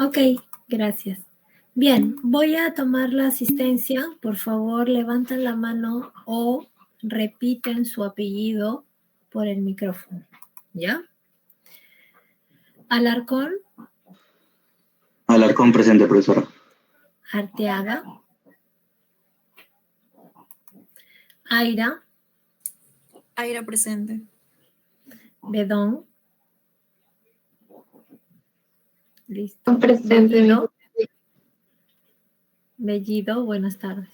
Ok, gracias. Bien, voy a tomar la asistencia. Por favor, levanten la mano o repiten su apellido por el micrófono. ¿Ya? Alarcón. Alarcón presente, profesora. Arteaga. Aira. Aira presente. Bedón. Listo. Presente. Bellido. Bellido, buenas tardes.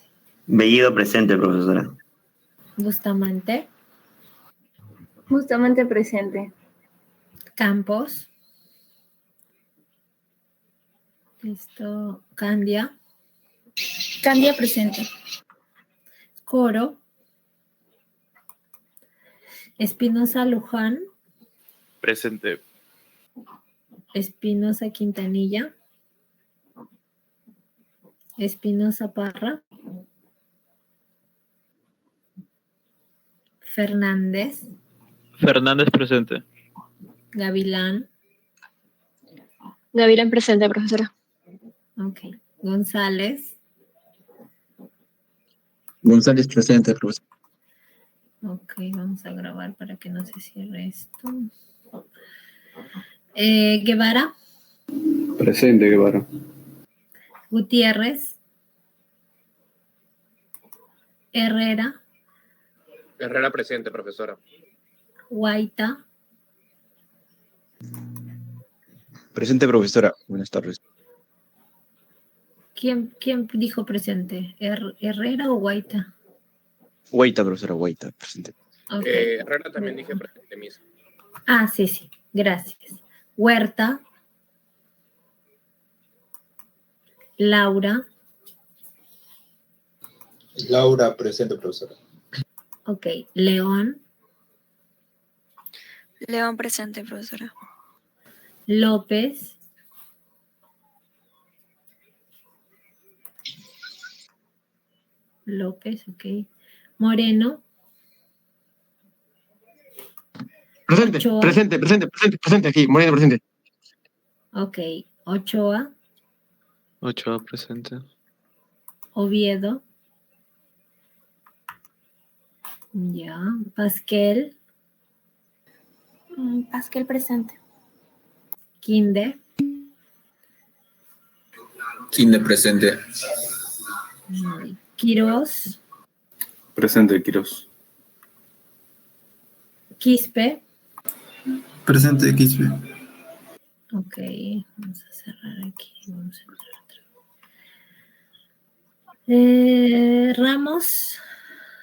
Bellido presente, profesora. Bustamante. Justamente presente. Campos. Listo. Candia. Candia presente. Coro. Espinosa Luján. Presente. Espinosa Quintanilla. Espinosa Parra. Fernández. Fernández presente. Gavilán. Gavilán presente, profesora. Ok. González. González presente, profesor. Ok, vamos a grabar para que no se cierre esto. Guevara. Presente, Guevara. Gutiérrez. Herrera. Herrera presente, profesora. Guaita. Presente, profesora. Buenas tardes. ¿Quién dijo presente? ¿Herrera o Guaita? Guaita, profesora, Guaita, presente. Okay. Herrera también dije presente, misa. Ah, sí, gracias. Huerta. Laura. Laura presente, profesora. Ok. León. León presente, profesora. López. López, ok. Moreno. Presente, Ochoa. presente aquí, Moreno presente. Ok. Ochoa. Ochoa presente. Oviedo. Ya. Pasquel. Pasquel presente. Quinde. Quinde presente. Quirós. Presente, Quirós. Quispe. Presente, Quispe. Ok, vamos a cerrar aquí. Vamos a entrar otra vez. Ramos.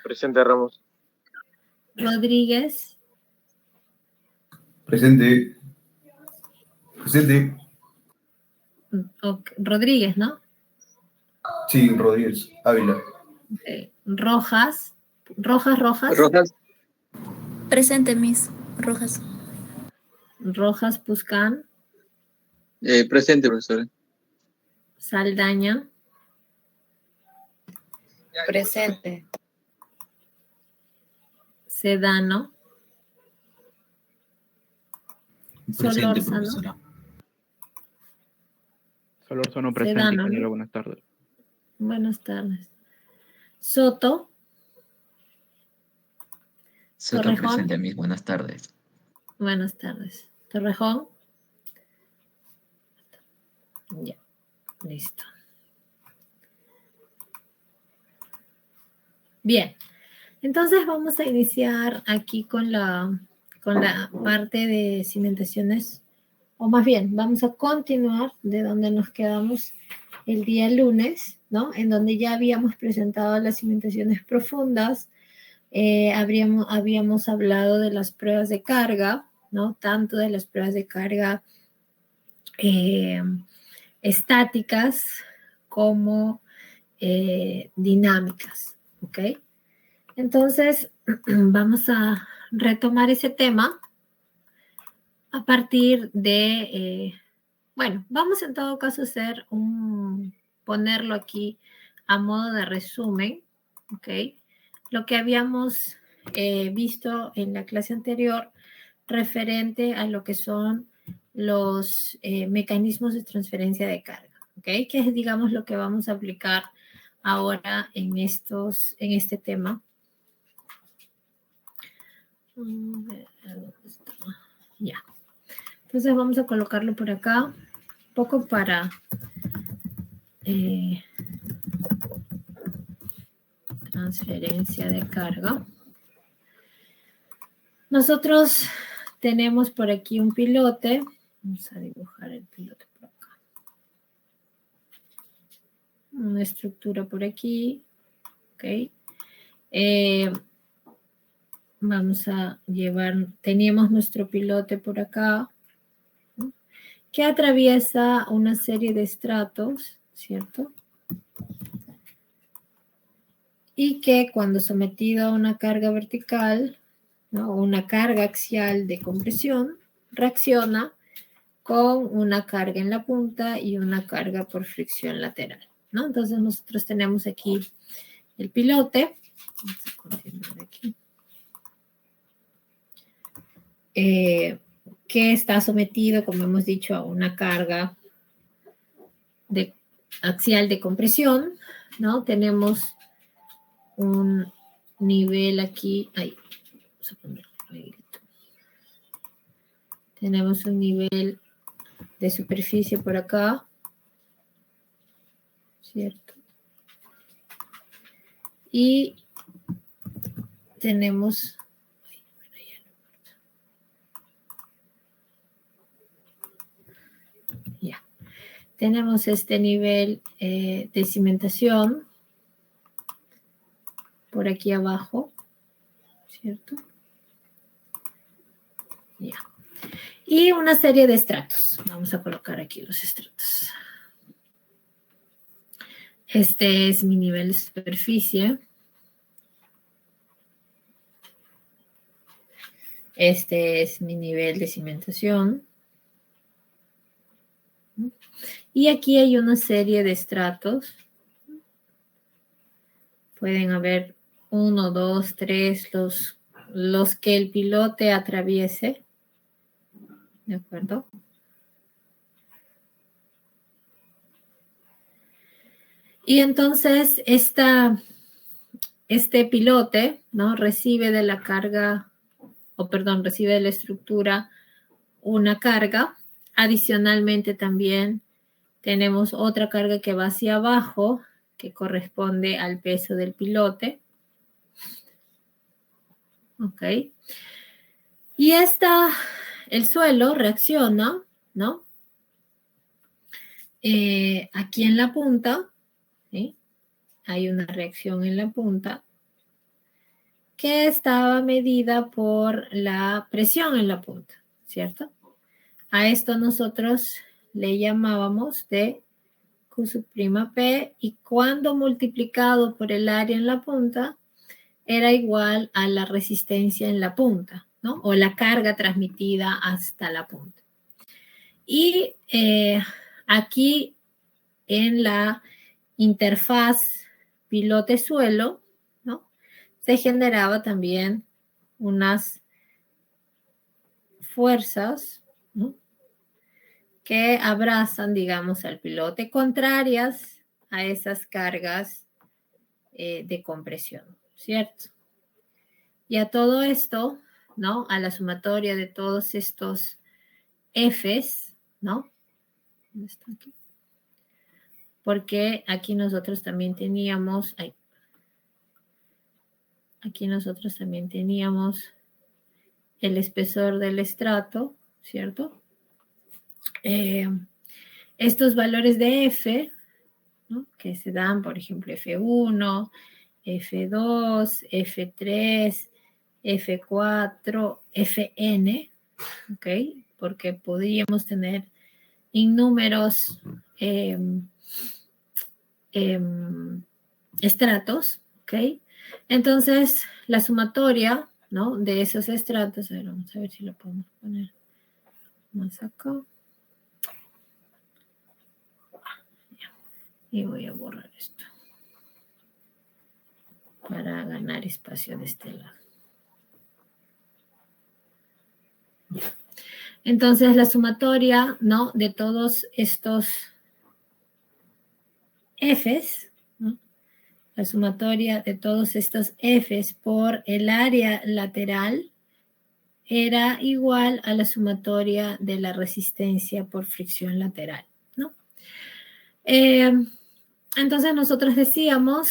Presente, Ramos. Rodríguez. Presente. Presente. Okay. Rodríguez, ¿no? Sí, Rodríguez. Ávila. Okay. Rojas. Rojas. Rojas. Presente, Miss. Rojas. Rojas Puscán. Presente, profesora. Saldaña. Presente. Sedano. Presente, Solórzano. profesora. Solórzano presente, Sedano, ingeniero, ¿no? buenas tardes. Buenas tardes. Soto. Soto Torrejón. presente, Miss. Buenas tardes. Buenas tardes. Torrejón. Ya, listo. Bien, entonces vamos a iniciar aquí con la parte de cimentaciones, o más bien, vamos a continuar de donde nos quedamos el día lunes, ¿no? En donde ya habíamos presentado las cimentaciones profundas, habíamos hablado de las pruebas de carga, ¿no? Tanto de las pruebas de carga estáticas como dinámicas, ¿ok? Entonces, vamos a retomar ese tema a partir de, bueno, vamos en todo caso a hacer ponerlo aquí a modo de resumen, ¿ok? Lo que habíamos visto en la clase anterior referente a lo que son los mecanismos de transferencia de carga, ¿ok? Que es, digamos, lo que vamos a aplicar ahora en este tema. Ya. Entonces vamos a colocarlo por acá, un poco para transferencia de carga. Nosotros tenemos por aquí un pilote. Vamos a dibujar el pilote por acá. Una estructura por aquí. Ok. Vamos a llevar, teníamos nuestro pilote por acá, ¿no? Que atraviesa una serie de estratos, ¿cierto? Y que cuando sometido a una carga vertical, ¿no? Una carga axial de compresión, reacciona con una carga en la punta y una carga por fricción lateral, ¿no? Entonces nosotros tenemos aquí el pilote. Vamos a continuar aquí. Que está sometido, como hemos dicho, a una carga axial de compresión, ¿no? Tenemos un nivel aquí, vamos a ponerlo negrito. Tenemos un nivel de superficie por acá, ¿cierto? Y tenemos, ya, tenemos este nivel de cimentación por aquí abajo, ¿cierto? Ya. Y una serie de estratos. Vamos a colocar aquí los estratos. Este es mi nivel de superficie. Este es mi nivel de cimentación. Y aquí hay una serie de estratos. Pueden haber 1, 2, 3, los que el pilote atraviese. ¿De acuerdo? Y entonces este pilote, ¿no? Recibe de la carga, recibe de la estructura una carga. Adicionalmente también tenemos otra carga que va hacia abajo, que corresponde al peso del pilote. Ok. Y el suelo reacciona, ¿no? Aquí en la punta, ¿sí? Hay una reacción en la punta que estaba medida por la presión en la punta, ¿cierto? A esto nosotros le llamábamos de Q'(P) y cuando multiplicado por el área en la punta era igual a la resistencia en la punta, ¿no? O la carga transmitida hasta la punta. Y aquí en la interfaz pilote-suelo, ¿no? Se generaba también unas fuerzas, ¿no? Que abrazan, digamos, al pilote, contrarias a esas cargas de compresión, ¿cierto? Y a todo esto, ¿no? A la sumatoria de todos estos Fs, ¿no? ¿Dónde está aquí? Porque aquí nosotros también teníamos, aquí nosotros también teníamos el espesor del estrato, ¿cierto? Estos valores de F, ¿no? Que se dan, por ejemplo, F1, F2, F3, F4, Fn, ¿ok? Porque podríamos tener innúmeros estratos, ¿ok? Entonces, la sumatoria, ¿no? De esos estratos, a ver, vamos a ver si lo podemos poner más acá. Y voy a borrar esto para ganar espacio de este lado. Entonces, la sumatoria, ¿no?, de todos estos Fs, ¿no?, la sumatoria de todos estos Fs por el área lateral era igual a la sumatoria de la resistencia por fricción lateral, ¿no? Entonces, nosotros decíamos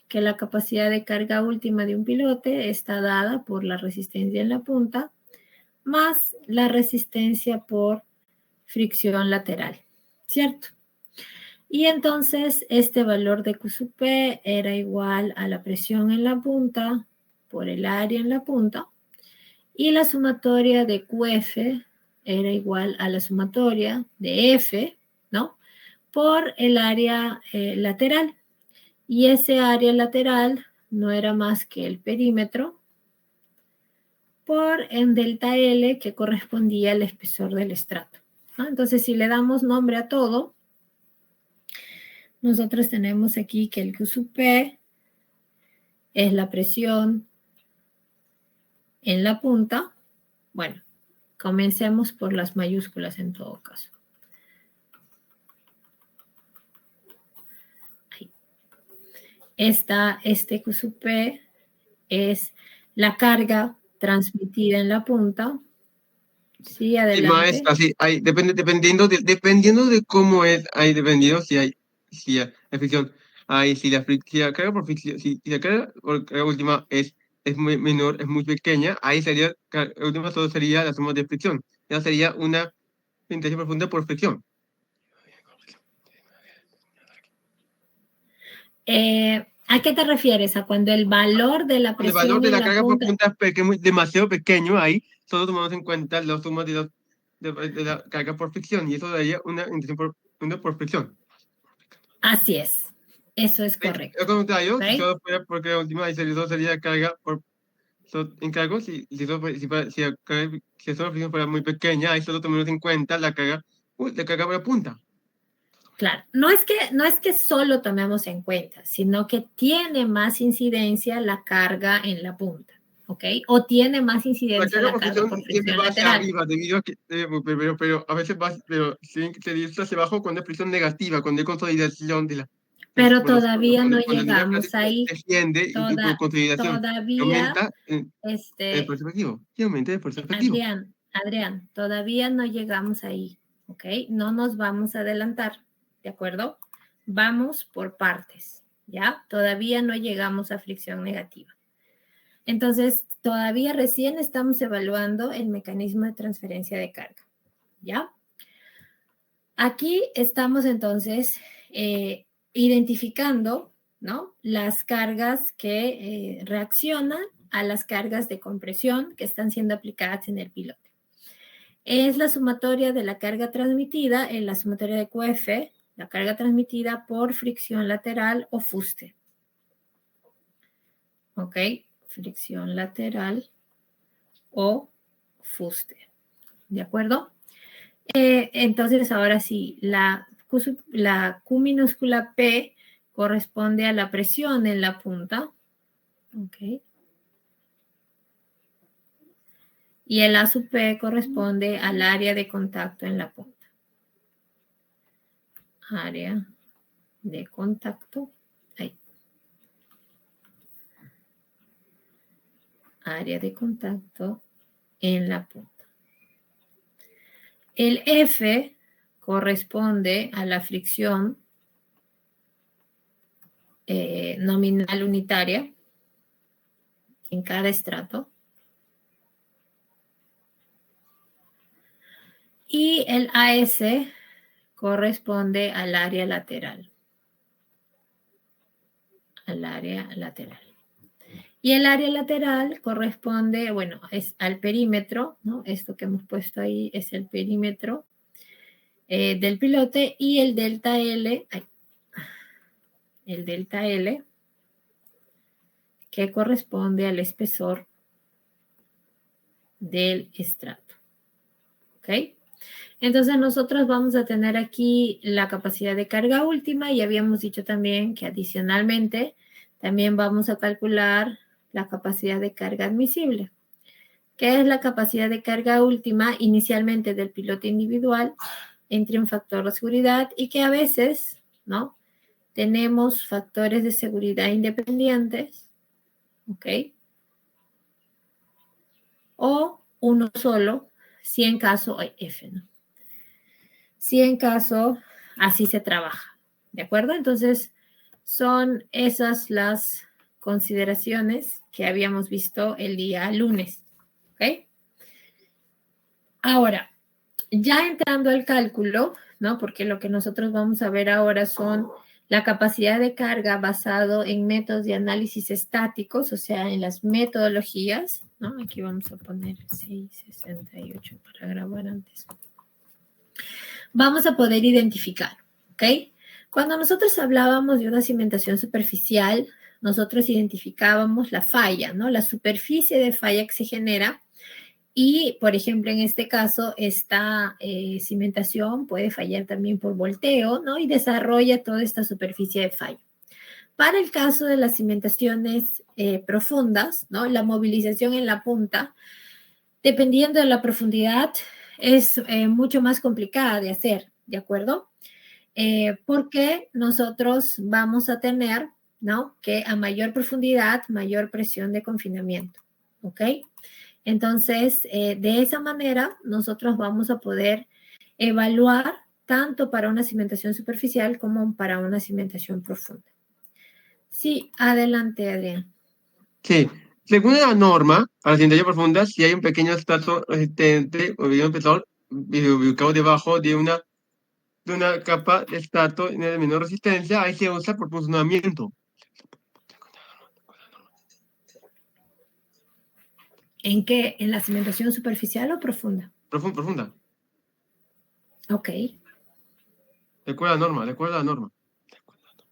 que la capacidad de carga última de un pilote está dada por la resistencia en la punta más la resistencia por fricción lateral, ¿cierto? Y entonces este valor de Q sub P era igual a la presión en la punta por el área en la punta, y la sumatoria de QF era igual a la sumatoria de F, ¿no?, por el área lateral. Y ese área lateral no era más que el perímetro por en delta L, que correspondía al espesor del estrato, ¿no? Entonces, si le damos nombre a todo, nosotros tenemos aquí que el Q sub P es la presión en la punta. Bueno, comencemos por las mayúsculas en todo caso. Ahí. Este Q sub P es la carga transmitida en la punta. Sí, adelante. Maestra, sí, dependiendo de cómo es, dependiendo si hay fricción, si la carga por fricción, si la carga por carga última es muy menor, es muy pequeña, ahí sería, última solo sería la suma de fricción, ya sería una penetración profunda por fricción. ¿A qué te refieres? ¿A cuando el valor de la presión El valor de la carga por punta punta es demasiado pequeño, ahí solo tomamos en cuenta la suma de la carga por fricción, y eso daría una intención por fricción. Así es. Eso es correcto. Al contrario, ¿Okay? si solo fuera porque la última solo sería carga por encargo, si la fricción fuera muy pequeña, ahí solo tomamos en cuenta la carga por la punta. Claro, no es que solo tomemos en cuenta, sino que tiene más incidencia la carga en la punta, ¿ok? O tiene más incidencia la carga por fricción lateral. Arriba, debido a que, pero a veces se dice hacia abajo cuando hay fricción negativa, cuando hay consolidación de la... Pero todavía no llegamos ahí. Todavía aumenta el perspectivo. Adrián, todavía no llegamos ahí, ¿ok? No nos vamos a adelantar, ¿de acuerdo? Vamos por partes, ¿ya? Todavía no llegamos a fricción negativa. Entonces, todavía recién estamos evaluando el mecanismo de transferencia de carga, ¿ya? Aquí estamos entonces identificando, ¿no?, las cargas que reaccionan a las cargas de compresión que están siendo aplicadas en el pilote. Es la sumatoria de la carga transmitida en la sumatoria de QF, la carga transmitida por fricción lateral o fuste. ¿Ok? Fricción lateral o fuste. ¿De acuerdo? Entonces, ahora sí, la Q minúscula P corresponde a la presión en la punta. ¿Ok? Y el A sub P corresponde al área de contacto en la punta. Área de contacto. Ahí. Área de contacto en la punta. El F corresponde a la fricción nominal unitaria en cada estrato. Y el AS corresponde al área lateral. Al área lateral. Y el área lateral corresponde, bueno, es al perímetro, ¿no? Esto que hemos puesto ahí es el perímetro del pilote, y el delta L, el delta L, que corresponde al espesor del estrato. ¿Ok? Entonces nosotros vamos a tener aquí la capacidad de carga última, y habíamos dicho también que adicionalmente también vamos a calcular la capacidad de carga admisible. que es la capacidad de carga última inicialmente del piloto individual entre un factor de seguridad y que a veces, ¿no? Tenemos factores de seguridad independientes, ¿ok? O uno solo, si en caso hay F, ¿no? Si en caso así se trabaja, ¿de acuerdo? Entonces, son esas las consideraciones que habíamos visto el día lunes, ¿ok? Ahora, ya entrando al cálculo, ¿no? Porque lo que nosotros vamos a ver ahora son la capacidad de carga basado en métodos de análisis estáticos, o sea, en las metodologías, ¿no? Aquí vamos a poner 668 para grabar antes. Vamos a poder identificar, ¿ok? Cuando nosotros hablábamos de una cimentación superficial, nosotros identificábamos la falla, ¿no? La superficie de falla que se genera. Y, por ejemplo, en este caso, esta cimentación puede fallar también por volteo, ¿no? Y desarrolla toda esta superficie de falla. Para el caso de las cimentaciones profundas, ¿no? La movilización en la punta, dependiendo de la profundidad, es mucho más complicada de hacer, ¿de acuerdo? Porque nosotros vamos a tener, ¿no? Que a mayor profundidad, mayor presión de confinamiento, ¿ok? Entonces, de esa manera, nosotros vamos a poder evaluar tanto para una cimentación superficial como para una cimentación profunda. Sí, adelante, Adrián. Sí, según la norma, a la cimentación profunda, si hay un pequeño estrato resistente o bien petróleo ubicado debajo de una capa de estrato de menor resistencia, ahí se usa por funcionamiento. ¿En qué? ¿En la cimentación superficial o profunda? Profunda. Ok. Recuerda la norma.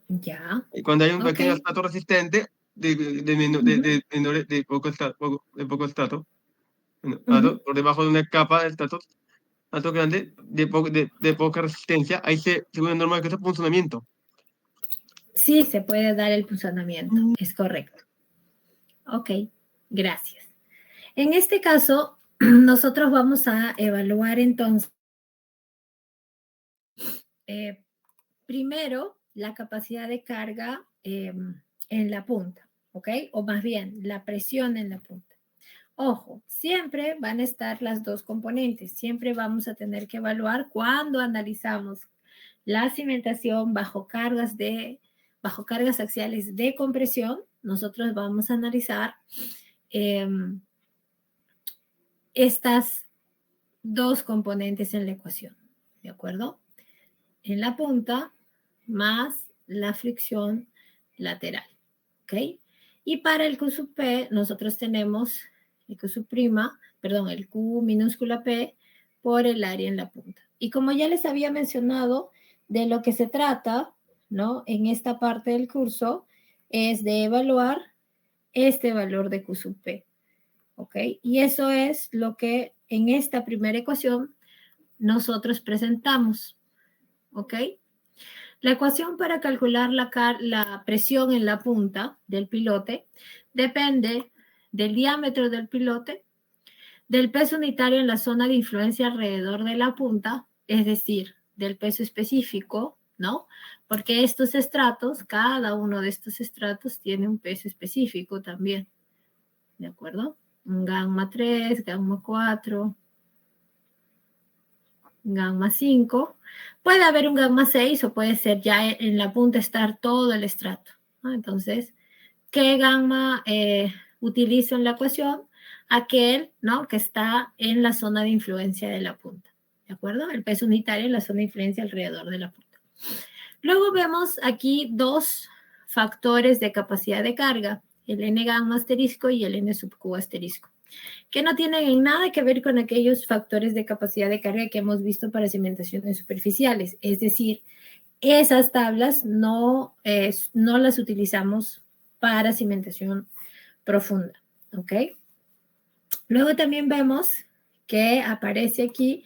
Ya. Y cuando hay un pequeño Ok. estrato resistente de poco estrato, por debajo de una capa de estrato grande de poca resistencia, ahí según la norma que es funcionamiento. Sí, se puede dar el funcionamiento, es correcto. Ok, gracias. En este caso, nosotros vamos a evaluar entonces, primero, la capacidad de carga en la punta, ¿ok? O más bien, la presión en la punta. Ojo, siempre van a estar las dos componentes. Siempre vamos a tener que evaluar cuando analizamos la cimentación bajo cargas axiales de compresión. Nosotros vamos a analizar estas dos componentes en la ecuación, ¿de acuerdo? En la punta más la fricción lateral, ¿ok? Y para el Q sub P, nosotros tenemos el Q sub prima, perdón, el Q minúscula P por el área en la punta. Y como ya les había mencionado, de lo que se trata, ¿no? En esta parte del curso es de evaluar este valor de Q sub P, ¿ok? Y eso es lo que en esta primera ecuación nosotros presentamos, ¿ok? La ecuación para calcular la presión en la punta del pilote depende del diámetro del pilote, del peso unitario en la zona de influencia alrededor de la punta, es decir, del peso específico, ¿no? Porque estos estratos, cada uno de estos estratos tiene un peso específico también, ¿de acuerdo? Un gamma 3, gamma 4, gamma 5. Puede haber un gamma 6 o puede ser ya en la punta estar todo el estrato, ¿no? Entonces, ¿qué gamma utilizo en la ecuación? Aquel, ¿no? Que está en la zona de influencia de la punta, ¿de acuerdo? El peso unitario en la zona de influencia alrededor de la punta. Luego vemos aquí dos factores de capacidad de carga, el N gamma asterisco y el N sub Q asterisco, que no tienen nada que ver con aquellos factores de capacidad de carga que hemos visto para cimentaciones superficiales. Es decir, esas tablas no las utilizamos para cimentación profunda, ¿ok? Luego también vemos que aparece aquí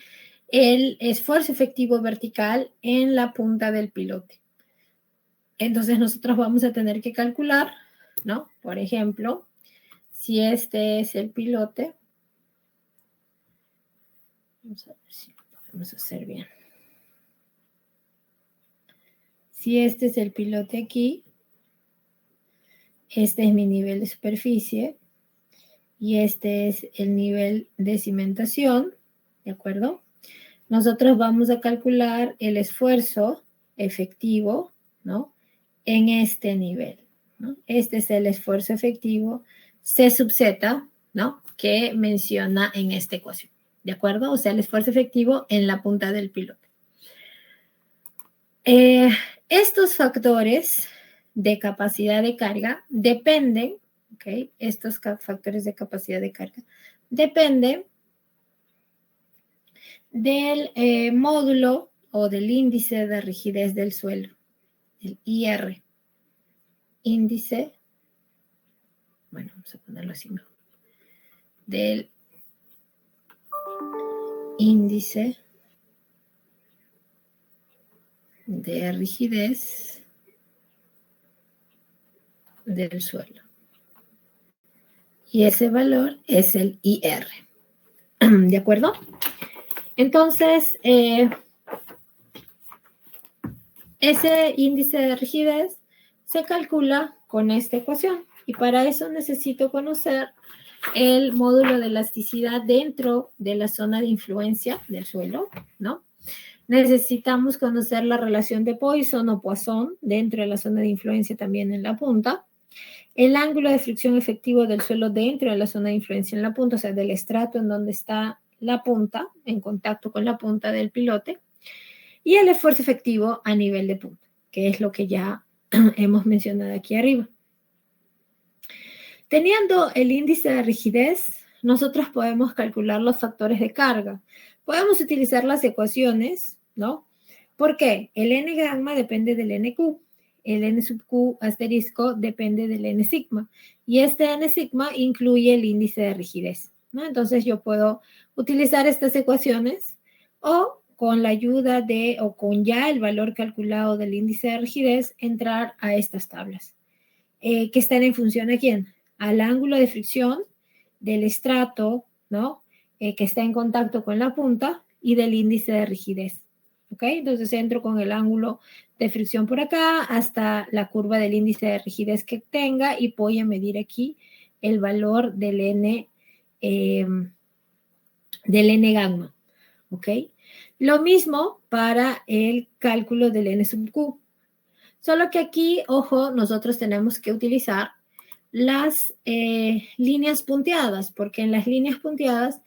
el esfuerzo efectivo vertical en la punta del pilote. Entonces nosotros vamos a tener que calcular, ¿no? Por ejemplo, si este es el pilote, Vamos a ver si lo podemos hacer bien. Si este es el pilote aquí, este es mi nivel de superficie y este es el nivel de cimentación, ¿de acuerdo? Nosotros vamos a calcular el esfuerzo efectivo, ¿no? En este nivel, ¿no? Este es el esfuerzo efectivo C sub Z, ¿no? Que menciona en esta ecuación, ¿de acuerdo? O sea, el esfuerzo efectivo en la punta del pilote. Estos factores de capacidad de carga dependen, ¿ok? Estos factores de capacidad de carga dependen del módulo o del índice de rigidez del suelo, el IR. Índice, bueno, vamos a ponerlo así mejor, del índice de rigidez del suelo. Y ese valor es el IR. ¿De acuerdo? Entonces, ese índice de rigidez se calcula con esta ecuación. Y para eso necesito conocer el módulo de elasticidad dentro de la zona de influencia del suelo, ¿no? Necesitamos conocer la relación de Poisson o Poisson dentro de la zona de influencia también en la punta. El ángulo de fricción efectivo del suelo dentro de la zona de influencia en la punta, o sea, del estrato en donde está la punta, en contacto con la punta del pilote. Y el esfuerzo efectivo a nivel de punta, que es lo que ya hemos mencionado aquí arriba. Teniendo el índice de rigidez, nosotros podemos calcular los factores de carga. Podemos utilizar las ecuaciones, ¿no? ¿Por qué? El n gamma depende del nq, el n sub q asterisco depende del n sigma, y este n sigma incluye el índice de rigidez, ¿no? Entonces yo puedo utilizar estas ecuaciones o con la ayuda de, o con ya el valor calculado del índice de rigidez, entrar a estas tablas, que están en función a quién, al ángulo de fricción del estrato, ¿no? Que está en contacto con la punta y del índice de rigidez, ¿ok? Entonces entro con el ángulo de fricción por acá hasta la curva del índice de rigidez que tenga y voy a medir aquí el valor del n gamma, ¿ok? Lo mismo para el cálculo del n sub q, solo que aquí, ojo, nosotros tenemos que utilizar las líneas punteadas, porque en las líneas punteadas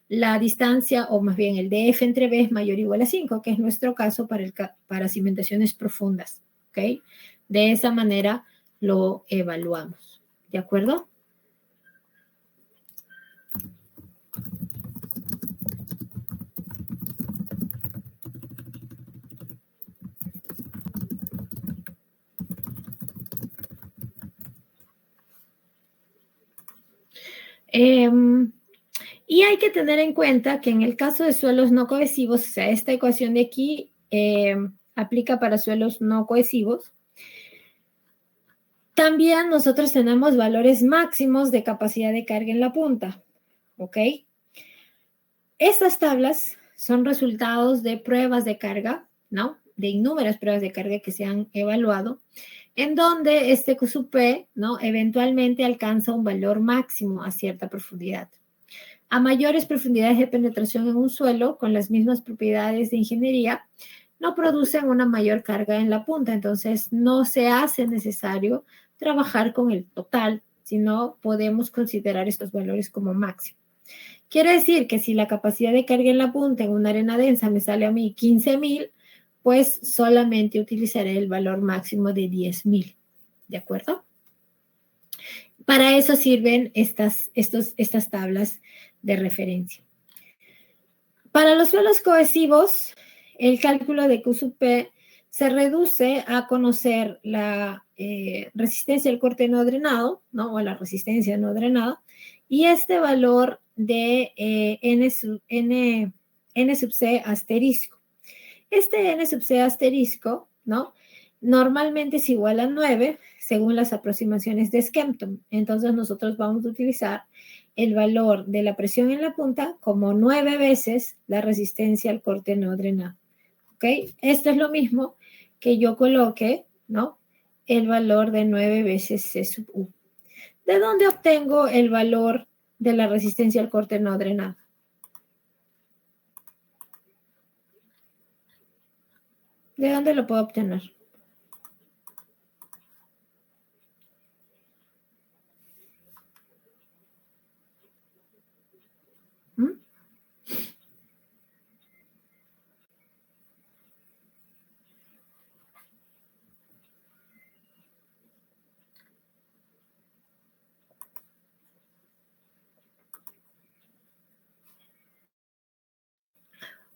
la distancia, o más bien el df entre b es mayor o igual a 5, que es nuestro caso para cimentaciones profundas, ¿ok? De esa manera lo evaluamos, ¿de acuerdo? Y hay que tener en cuenta que en el caso de suelos no cohesivos, o sea, esta ecuación de aquí aplica para suelos no cohesivos. También nosotros tenemos valores máximos de capacidad de carga en la punta, ¿ok? Estas tablas son resultados de pruebas de carga, ¿no? De innumerables pruebas de carga que se han evaluado, en donde este Q sub P, ¿no? Eventualmente alcanza un valor máximo a cierta profundidad. A mayores profundidades de penetración en un suelo, con las mismas propiedades de ingeniería, no producen una mayor carga en la punta, entonces no se hace necesario trabajar con el total, sino podemos considerar estos valores como máximo. Quiere decir que si la capacidad de carga en la punta en una arena densa me sale a mí 15,000, pues solamente utilizaré el valor máximo de 10,000, ¿de acuerdo? Para eso sirven estas tablas de referencia. Para los suelos cohesivos, el cálculo de Q sub P se reduce a conocer la resistencia al corte no drenado, ¿no? O la resistencia no drenada, y este valor de N sub C asterisco. Este N sub C asterisco, ¿no? Normalmente es igual a 9 según las aproximaciones de Skempton. Entonces nosotros vamos a utilizar el valor de la presión en la punta como 9 veces la resistencia al corte no drenado. ¿Ok? Esto es lo mismo que yo coloque, ¿no? El valor de 9 veces C sub U. ¿De dónde obtengo el valor de la resistencia al corte no drenado? ¿De dónde lo puedo obtener? ¿Mm?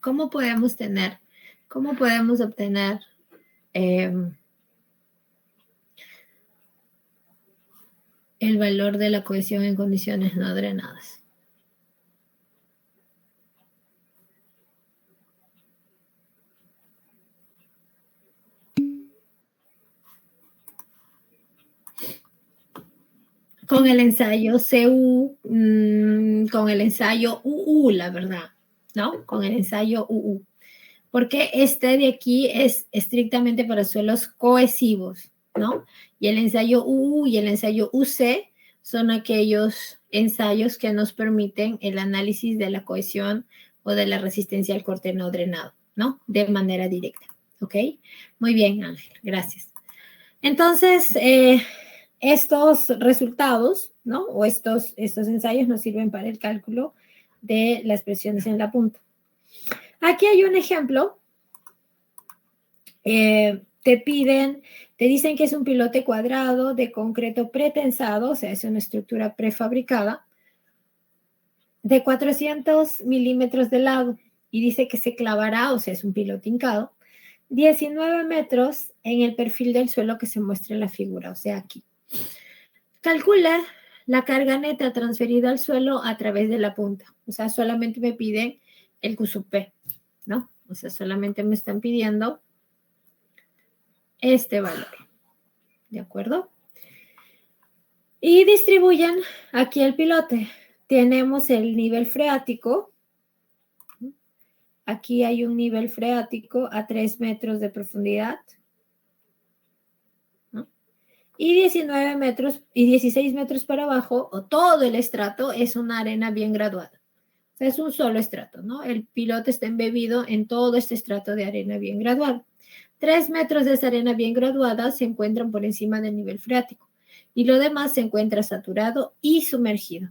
¿Cómo podemos obtener el valor de la cohesión en condiciones no drenadas? Con el ensayo CU, con el ensayo UU, la verdad, ¿no? Con el ensayo UU. Porque este de aquí es estrictamente para suelos cohesivos, ¿no? Y el ensayo UU y el ensayo UC son aquellos ensayos que nos permiten el análisis de la cohesión o de la resistencia al corte no drenado, ¿no? De manera directa, ¿ok? Muy bien, Ángel, gracias. Entonces, estos resultados, ¿no? O estos ensayos nos sirven para el cálculo de las presiones en la punta. Aquí hay un ejemplo. Te dicen que es un pilote cuadrado de concreto pretensado, o sea, es una estructura prefabricada, de 400 milímetros de lado, y dice que se clavará, o sea, es un pilote hincado, 19 metros en el perfil del suelo que se muestra en la figura, o sea, aquí. Calcula la carga neta transferida al suelo a través de la punta, o sea, solamente me piden el Q sub P, ¿no? O sea, solamente me están pidiendo este valor, ¿de acuerdo? Y distribuyen aquí el pilote. Tenemos el nivel freático. Aquí hay un nivel freático a 3 metros de profundidad, ¿no? Y 19 metros y 16 metros para abajo, o todo el estrato, es una arena bien graduada. O sea, es un solo estrato, ¿no? El pilote está embebido en todo este estrato de arena bien graduada. 3 metros de esa arena bien graduada se encuentran por encima del nivel freático y lo demás se encuentra saturado y sumergido.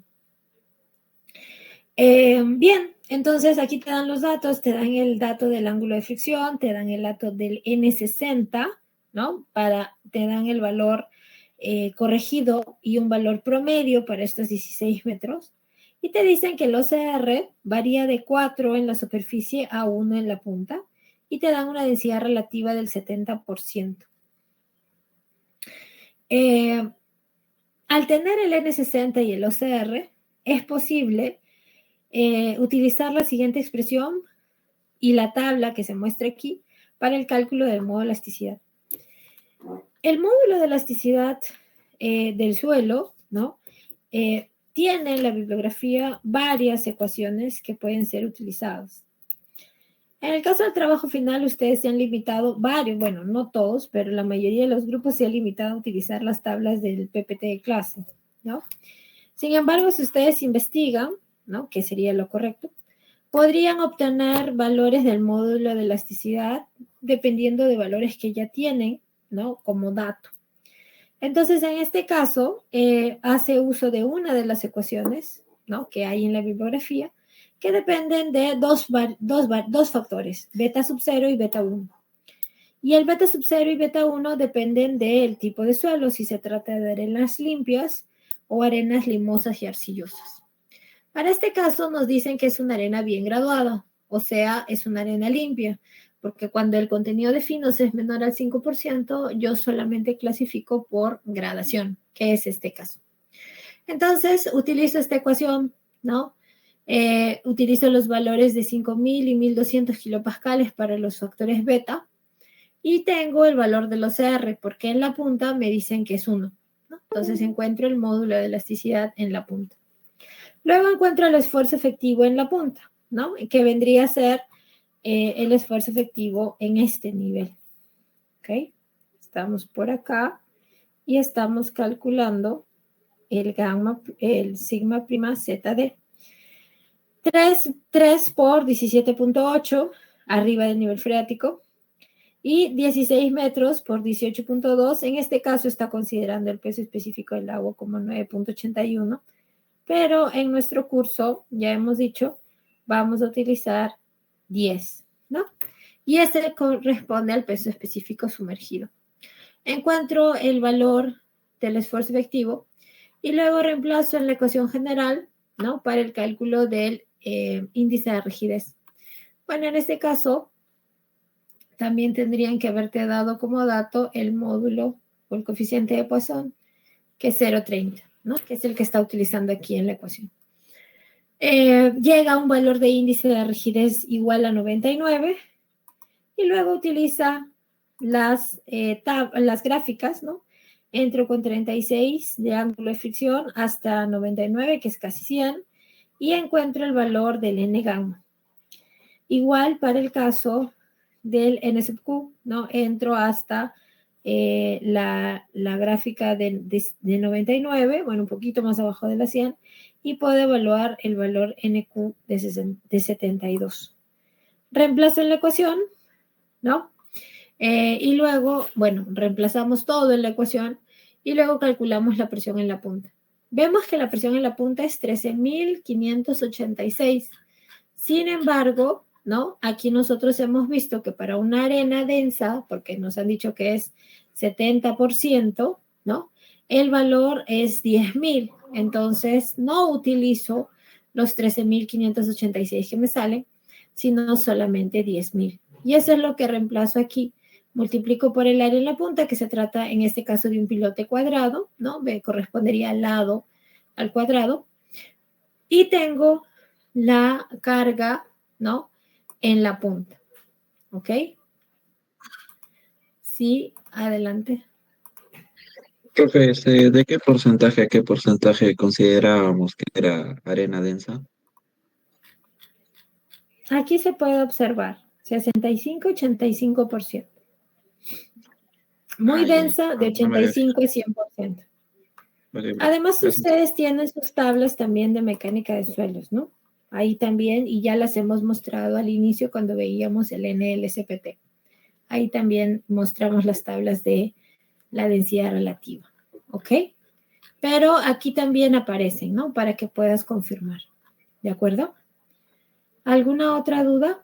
Bien, entonces aquí te dan los datos, te dan el dato del ángulo de fricción, te dan el dato del N60, ¿no? Te dan el valor corregido y un valor promedio para estos 16 metros. Y te dicen que el OCR varía de 4 en la superficie a 1 en la punta y te dan una densidad relativa del 70%. Al tener el N60 y el OCR, es posible utilizar la siguiente expresión y la tabla que se muestra aquí para el cálculo del módulo de elasticidad. El módulo de elasticidad del suelo, ¿no? Tiene en la bibliografía varias ecuaciones que pueden ser utilizadas. En el caso del trabajo final, ustedes se han limitado bueno, no todos, pero la mayoría de los grupos se han limitado a utilizar las tablas del PPT de clase, ¿no? Sin embargo, si ustedes investigan, ¿no? Que sería lo correcto, podrían obtener valores del módulo de elasticidad dependiendo de valores que ya tienen, ¿no? Como dato. Entonces, en este caso, hace uso de una de las ecuaciones, ¿no? Que hay en la bibliografía, que dependen de dos factores, beta sub 0 y beta 1. Y el beta sub 0 y beta 1 dependen del tipo de suelo, si se trata de arenas limpias o arenas limosas y arcillosas. Para este caso nos dicen que es una arena bien graduada, o sea, es una arena limpia, porque cuando el contenido de finos es menor al 5%, yo solamente clasifico por gradación, que es este caso. Entonces, utilizo esta ecuación, ¿no? Utilizo los valores de 5000 y 1200 kilopascales para los factores beta y tengo el valor del OCR, porque en la punta me dicen que es 1, ¿no? Entonces encuentro el módulo de elasticidad en la punta. Luego encuentro el esfuerzo efectivo en la punta, ¿no? Que vendría a ser el esfuerzo efectivo en este nivel. ¿Ok? Estamos por acá y estamos calculando el sigma prima ZD. 3 por 17.8 arriba del nivel freático y 16 metros por 18.2. En este caso está considerando el peso específico del agua como 9.81, pero en nuestro curso, ya hemos dicho, vamos a utilizar 10, ¿no? Y este corresponde al peso específico sumergido. Encuentro el valor del esfuerzo efectivo y luego reemplazo en la ecuación general, ¿no? Para el cálculo del índice de rigidez. Bueno, en este caso, también tendrían que haberte dado como dato el módulo o el coeficiente de Poisson, que es 0,30, ¿no? Que es el que está utilizando aquí en la ecuación. Llega a un valor de índice de rigidez igual a 99 y luego utiliza las gráficas, ¿no? Entro con 36 de ángulo de fricción hasta 99, que es casi 100, y encuentro el valor del N gamma. Igual para el caso del N sub Q, ¿no? Entro hasta la gráfica de 99, bueno, un poquito más abajo de la 100, y puedo evaluar el valor NQ de 72. Reemplazo en la ecuación, ¿no? Y luego, bueno, reemplazamos todo en la ecuación y luego calculamos la presión en la punta. Vemos que la presión en la punta es 13.586. Sin embargo, ¿no? Aquí nosotros hemos visto que para una arena densa, porque nos han dicho que es 70%, ¿no? El valor es 10.000. Entonces, no utilizo los 13.586 que me salen, sino solamente 10.000. Y eso es lo que reemplazo aquí. Multiplico por el área en la punta, que se trata en este caso de un pilote cuadrado, ¿no? Me correspondería al lado al cuadrado. Y tengo la carga, ¿no? En la punta. ¿Ok? Sí, adelante. Profe, ¿de qué porcentaje a qué porcentaje considerábamos que era arena densa? Aquí se puede observar 65-85%. Muy densa, de 85 a 100%. Además, ustedes tienen sus tablas también de mecánica de suelos, ¿no? Ahí también, y ya las hemos mostrado al inicio cuando veíamos el NLSPT. Ahí también mostramos las tablas de la densidad relativa, ¿ok? Pero aquí también aparecen, ¿no? Para que puedas confirmar, ¿de acuerdo? ¿Alguna otra duda?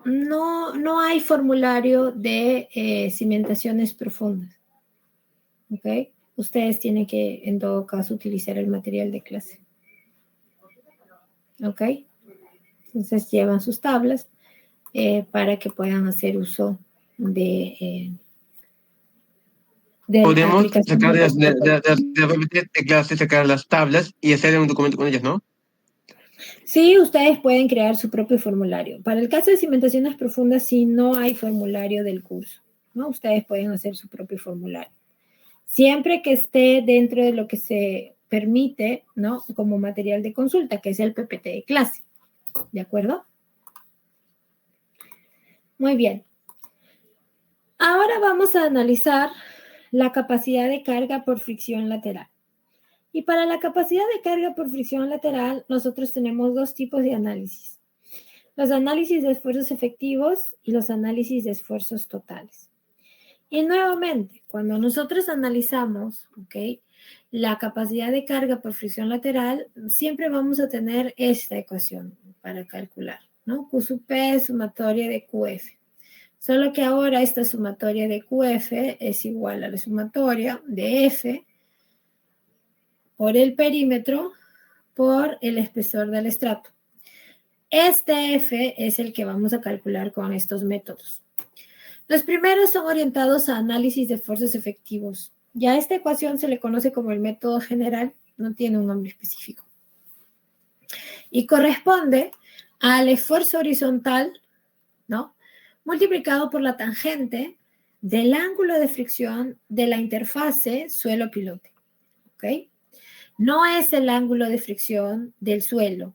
No hay formulario de cimentaciones profundas. ¿Ok? Ustedes tienen que, en todo caso, utilizar el material de clase. ¿Ok? Entonces, llevan sus tablas para que puedan hacer uso de Podemos sacar de clase, sacar las tablas y hacer un documento con ellas, ¿no? Sí, ustedes pueden crear su propio formulario. Para el caso de cimentaciones profundas, sí, no hay formulario del curso, ¿no? Ustedes pueden hacer su propio formulario. Siempre que esté dentro de lo que se permite, ¿no? Como material de consulta, que es el PPT de clase. ¿De acuerdo? Muy bien. Ahora vamos a analizar la capacidad de carga por fricción lateral. Y para la capacidad de carga por fricción lateral, nosotros tenemos dos tipos de análisis. Los análisis de esfuerzos efectivos y los análisis de esfuerzos totales. Y nuevamente, cuando nosotros analizamos, ¿ok?, la capacidad de carga por fricción lateral, siempre vamos a tener esta ecuación para calcular, ¿no? Q sub P sumatoria de QF. Solo que ahora esta sumatoria de QF es igual a la sumatoria de F por el perímetro por el espesor del estrato. Este F es el que vamos a calcular con estos métodos. Los primeros son orientados a análisis de esfuerzos efectivos. Ya a esta ecuación se le conoce como el método general, no tiene un nombre específico. Y corresponde al esfuerzo horizontal, ¿no?, multiplicado por la tangente del ángulo de fricción de la interfase suelo-pilote. ¿Ok? No es el ángulo de fricción del suelo,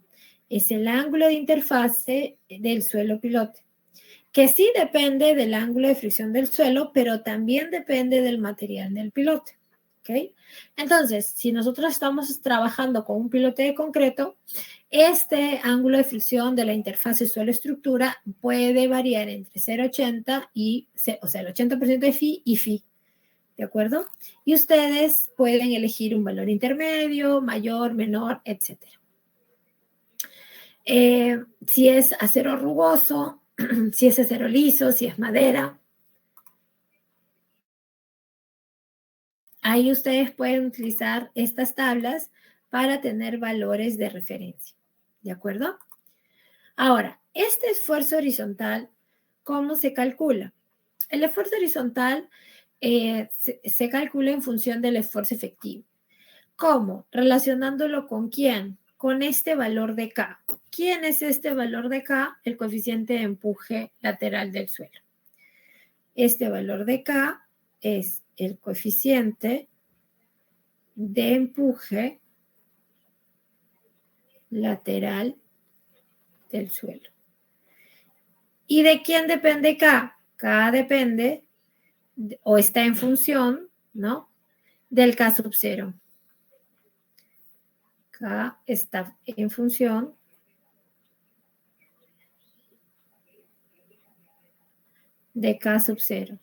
es el ángulo de interfase del suelo-pilote, que sí depende del ángulo de fricción del suelo, pero también depende del material del pilote. ¿Ok? Entonces, si nosotros estamos trabajando con un pilote de concreto, este ángulo de fricción de la interfase suelo-estructura puede variar entre 0,80 y, o sea, el 80% de phi y phi. ¿De acuerdo? Y ustedes pueden elegir un valor intermedio, mayor, menor, etc. Si es acero rugoso, si es acero liso, si es madera. Ahí ustedes pueden utilizar estas tablas para tener valores de referencia. ¿De acuerdo? Ahora, este esfuerzo horizontal, ¿cómo se calcula? El esfuerzo horizontal se calcula en función del esfuerzo efectivo. ¿Cómo? Relacionándolo con quién? Con este valor de K. ¿Quién es este valor de K? El coeficiente de empuje lateral del suelo. Este valor de K es el coeficiente de empuje lateral del suelo. ¿Y de quién depende K? K depende o está en función, ¿no? Del K sub 0. K está en función de K sub 0.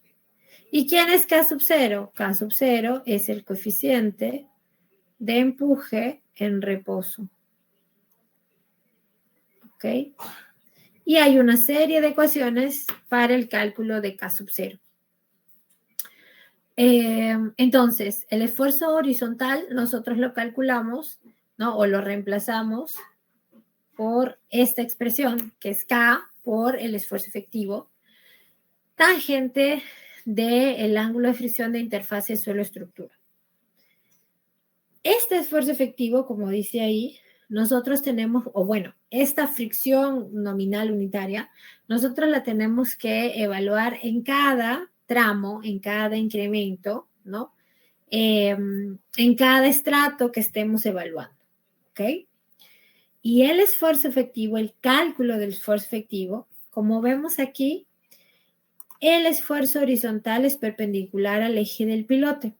¿Y quién es K sub 0? K sub 0 es el coeficiente de empuje en reposo. ¿Ok? Y hay una serie de ecuaciones para el cálculo de K sub 0. Entonces, el esfuerzo horizontal nosotros lo calculamos, ¿no? O lo reemplazamos por esta expresión, que es K por el esfuerzo efectivo, tangente del ángulo de fricción de interfase suelo-estructura. Este esfuerzo efectivo, como dice ahí, nosotros tenemos, o bueno, esta fricción nominal unitaria, nosotros la tenemos que evaluar en cada tramo, en cada incremento, ¿no? En cada estrato que estemos evaluando, ¿ok? Y el esfuerzo efectivo, el cálculo del esfuerzo efectivo, como vemos aquí, el esfuerzo horizontal es perpendicular al eje del pilote.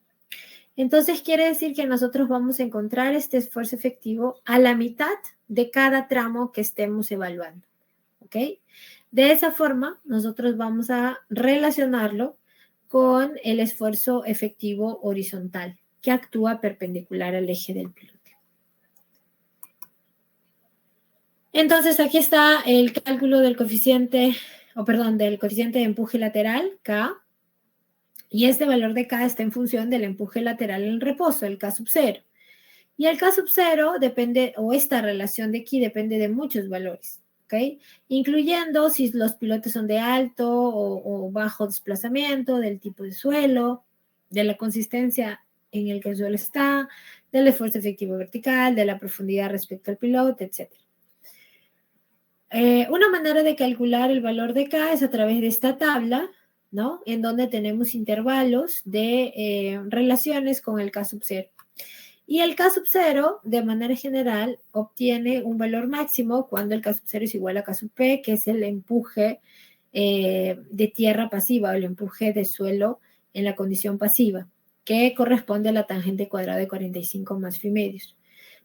Entonces quiere decir que nosotros vamos a encontrar este esfuerzo efectivo a la mitad de cada tramo que estemos evaluando, ¿ok? De esa forma, nosotros vamos a relacionarlo con el esfuerzo efectivo horizontal, que actúa perpendicular al eje del pilote. Entonces, aquí está el cálculo del coeficiente, del coeficiente de empuje lateral, K, y este valor de K está en función del empuje lateral en reposo, el K sub 0. Y el K sub 0 depende, o esta relación de aquí depende de muchos valores, ¿ok? Incluyendo si los pilotes son de alto o bajo desplazamiento, del tipo de suelo, de la consistencia en el que el suelo está, del esfuerzo efectivo vertical, de la profundidad respecto al pilote, etc. Una manera de calcular el valor de K es a través de esta tabla, ¿no? En donde tenemos intervalos de relaciones con el K sub 0. Y el K sub 0, de manera general, obtiene un valor máximo cuando el K sub 0 es igual a K sub P, que es el empuje de tierra pasiva, o el empuje de suelo en la condición pasiva, que corresponde a la tangente cuadrada de 45 más phi medios.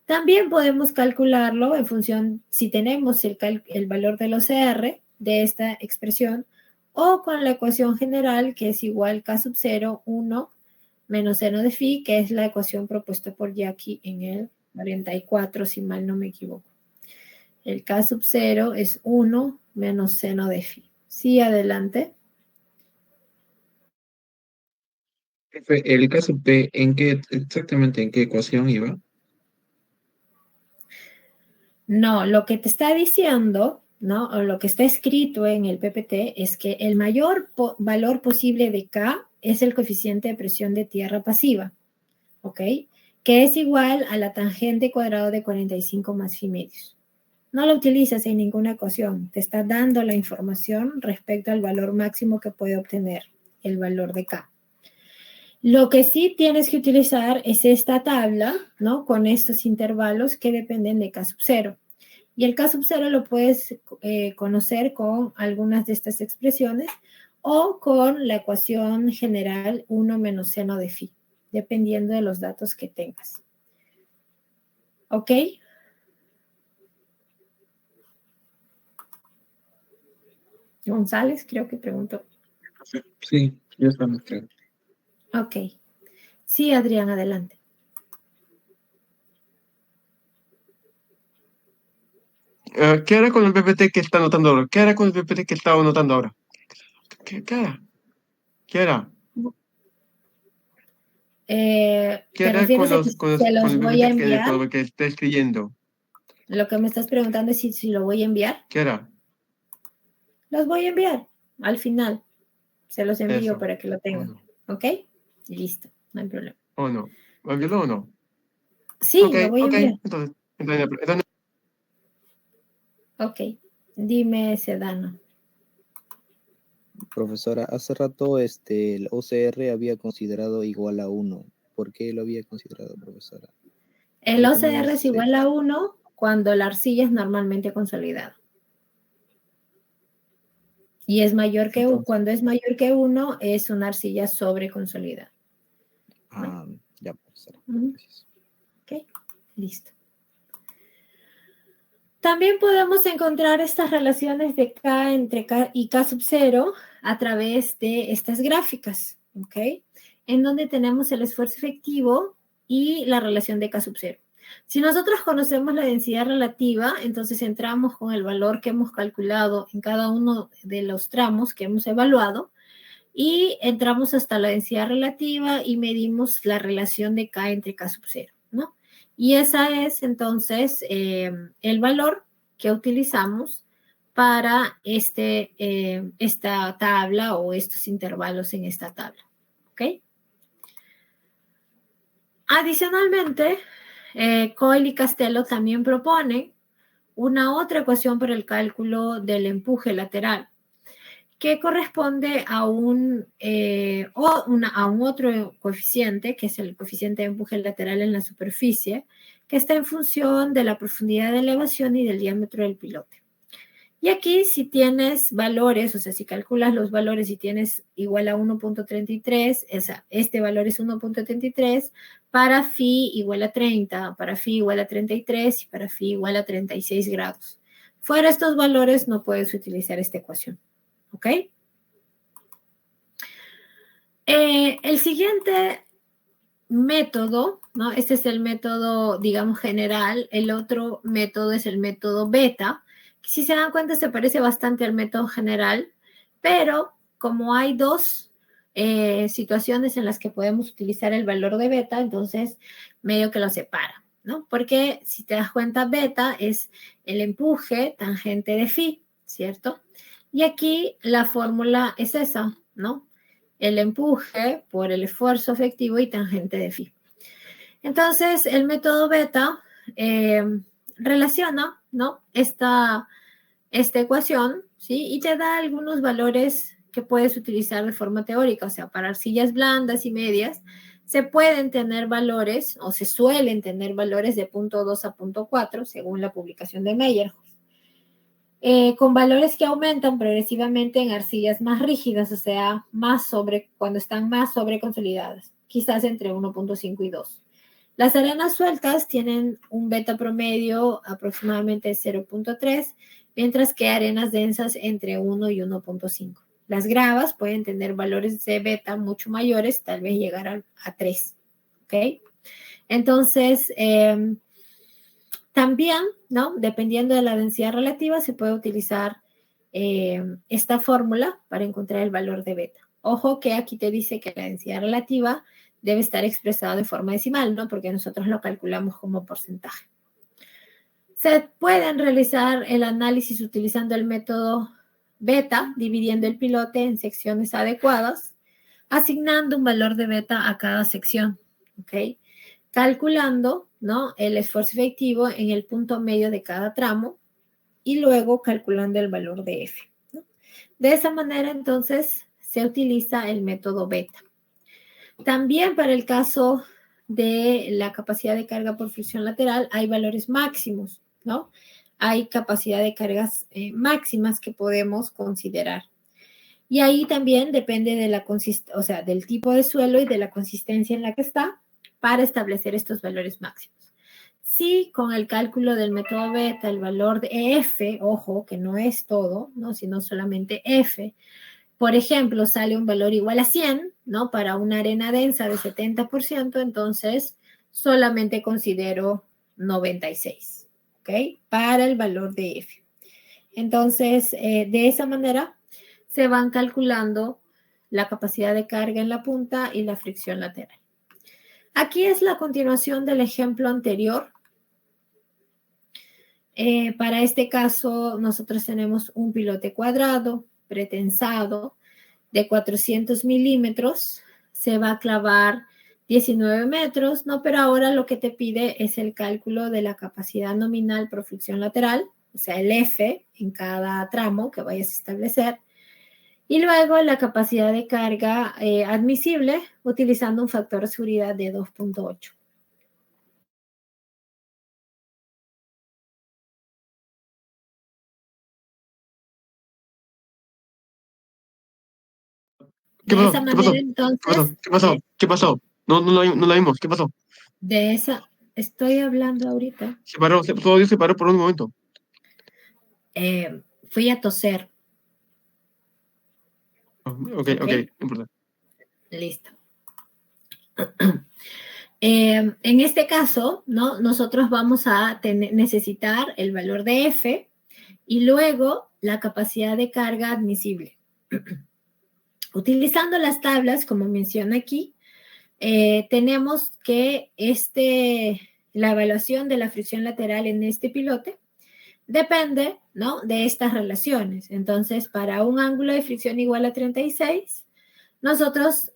También podemos calcularlo en función, si tenemos el valor del OCR de esta expresión, o con la ecuación general, que es igual K sub 0, 1 menos seno de phi, que es la ecuación propuesta por Jackie en el 44, si mal no me equivoco. El K sub 0 es 1 menos seno de phi. Sí, adelante. El caso P, exactamente en qué ecuación iba? No, lo que te está diciendo, ¿no? O lo que está escrito en el PPT es que el mayor valor posible de K es el coeficiente de presión de tierra pasiva, ¿ok? Que es igual a la tangente cuadrada de 45 más phi medios. no la utilizas en ninguna ecuación. Te está dando la información respecto al valor máximo que puede obtener el valor de K. Lo que sí tienes que utilizar es esta tabla, ¿no? Con estos intervalos que dependen de K sub 0. Y el K sub 0 lo puedes conocer con algunas de estas expresiones o con la ecuación general 1 menos seno de phi, dependiendo de los datos que tengas. ¿Ok? González, creo que preguntó. Sí, ya estamos claros. Ok. Sí, Adrián, adelante. ¿Qué hará con el PPT que está anotando ahora? ¿Qué hará con el PPT que estaba anotando ahora? ¿Qué hará? ¿Qué hará? ¿Qué ¿Te hará refieres a que se los el voy a PPT enviar? con lo que está escribiendo? Lo que me estás preguntando es si lo voy a enviar. ¿Qué hará? Los voy a enviar al final. Se los envío Eso. para que lo tengan. No. ¿Ok? Listo, no hay problema. ¿O no? ¿Lo envió o no? Sí, Ok, lo voy a enviar. Entonces, Ok. Dime, Sedano. Profesora, hace rato el OCR había considerado igual a 1. ¿Por qué lo había considerado, profesora? El OCR es igual a 1 cuando la arcilla es normalmente consolidada. Y es mayor que 1. Cuando es mayor que 1, es una arcilla sobreconsolidada. Ya, profesora. Gracias. Ok, listo. También podemos encontrar estas relaciones de K entre K y K sub 0 a través de estas gráficas, ¿ok? En donde tenemos el esfuerzo efectivo y la relación de K sub 0. Si nosotros conocemos la densidad relativa, entonces entramos con el valor que hemos calculado en cada uno de los tramos que hemos evaluado y entramos hasta la densidad relativa y medimos la relación de K entre K sub 0, ¿no? Y esa es entonces el valor que utilizamos para esta tabla o estos intervalos en esta tabla, ¿ok? Adicionalmente, Coyle y Castello también proponen una otra ecuación para el cálculo del empuje lateral, que corresponde a un otro coeficiente, que es el coeficiente de empuje lateral en la superficie, que está en función de la profundidad de elevación y del diámetro del pilote. Y aquí si tienes valores, o sea, si calculas los valores y tienes igual a 1.33, este valor es 1.33, para phi igual a 30, para phi igual a 33 y para phi igual a 36 grados. Fuera estos valores no puedes utilizar esta ecuación. ¿Ok? El siguiente método, ¿no? Este es el método, digamos, general. El otro método es el método beta. Si se dan cuenta, se parece bastante al método general, pero como hay dos situaciones en las que podemos utilizar el valor de beta, entonces medio que lo separa, ¿no? Porque si te das cuenta, beta es el empuje tangente de phi, ¿cierto? Y aquí la fórmula es esa, ¿no? El empuje por el esfuerzo efectivo y tangente de phi. Entonces, el método beta relaciona, ¿no? Esta ecuación, ¿sí? Y te da algunos valores que puedes utilizar de forma teórica, o sea, para arcillas blandas y medias, se pueden tener valores, o se suelen tener valores de 0.2 a 0.4, según la publicación de Meyerhoff. Con valores que aumentan progresivamente en arcillas más rígidas, o sea, cuando están más sobreconsolidadas, quizás entre 1.5 y 2. Las arenas sueltas tienen un beta promedio aproximadamente de 0.3, mientras que arenas densas entre 1 y 1.5. Las gravas pueden tener valores de beta mucho mayores, tal vez llegar a 3. ¿Ok? Entonces, también, ¿no? Dependiendo de la densidad relativa, se puede utilizar esta fórmula para encontrar el valor de beta. Ojo que aquí te dice que la densidad relativa debe estar expresada de forma decimal, ¿no? Porque nosotros lo calculamos como porcentaje. Se pueden realizar el análisis utilizando el método beta, dividiendo el pilote en secciones adecuadas, asignando un valor de beta a cada sección, ¿ok? Calculando, ¿no? El esfuerzo efectivo en el punto medio de cada tramo y luego calculando el valor de F, ¿no? De esa manera, entonces, se utiliza el método beta. También para el caso de la capacidad de carga por fricción lateral hay valores máximos, ¿no? Hay capacidad de cargas máximas que podemos considerar. Y ahí también depende de la del tipo de suelo y de la consistencia en la que está para establecer estos valores máximos. Si con el cálculo del método beta el valor de F, ojo, que no es todo, ¿no? Sino solamente F, por ejemplo, sale un valor igual a 100, ¿no? Para una arena densa de 70%, entonces solamente considero 96, ¿ok? Para el valor de F. Entonces, de esa manera se van calculando la capacidad de carga en la punta y la fricción lateral. Aquí es la continuación del ejemplo anterior. Para este caso, nosotros tenemos un pilote cuadrado, pretensado, de 400 milímetros. Se va a clavar 19 metros, ¿no? Pero ahora lo que te pide es el cálculo de la capacidad nominal por fricción lateral, o sea, el F en cada tramo que vayas a establecer. Y luego la capacidad de carga admisible utilizando un factor de seguridad de 2.8. ¿Qué De pasó? esa ¿Qué manera, pasó? entonces, ¿Qué pasó? ¿Qué pasó? No la vimos. ¿Qué pasó? estoy hablando ahorita. Todo Dios se paró por un momento. Fui a toser. Ok, no importa. Listo. En este caso, ¿no? Nosotros vamos a necesitar el valor de F y luego la capacidad de carga admisible. Utilizando las tablas, como menciona aquí, tenemos que la evaluación de la fricción lateral en este pilote depende, ¿no? De estas relaciones. Entonces, para un ángulo de fricción igual a 36, nosotros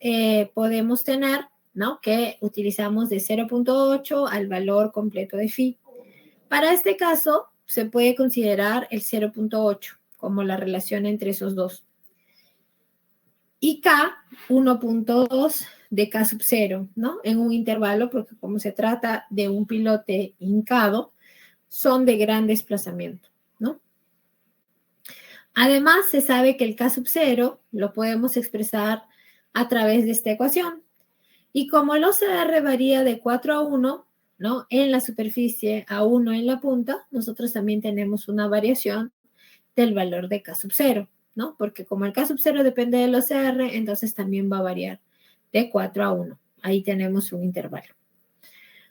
podemos tener, ¿no? Que utilizamos de 0.8 al valor completo de phi. Para este caso, se puede considerar el 0.8 como la relación entre esos dos. Y K, 1.2 de K sub 0, ¿no? En un intervalo, porque como se trata de un pilote hincado, son de gran desplazamiento, ¿no? Además, se sabe que el K sub 0 lo podemos expresar a través de esta ecuación. Y como el OCR varía de 4 a 1, ¿no? En la superficie a 1 en la punta, nosotros también tenemos una variación del valor de K sub 0, ¿no? Porque como el K sub 0 depende del OCR, entonces también va a variar de 4 a 1. Ahí tenemos un intervalo.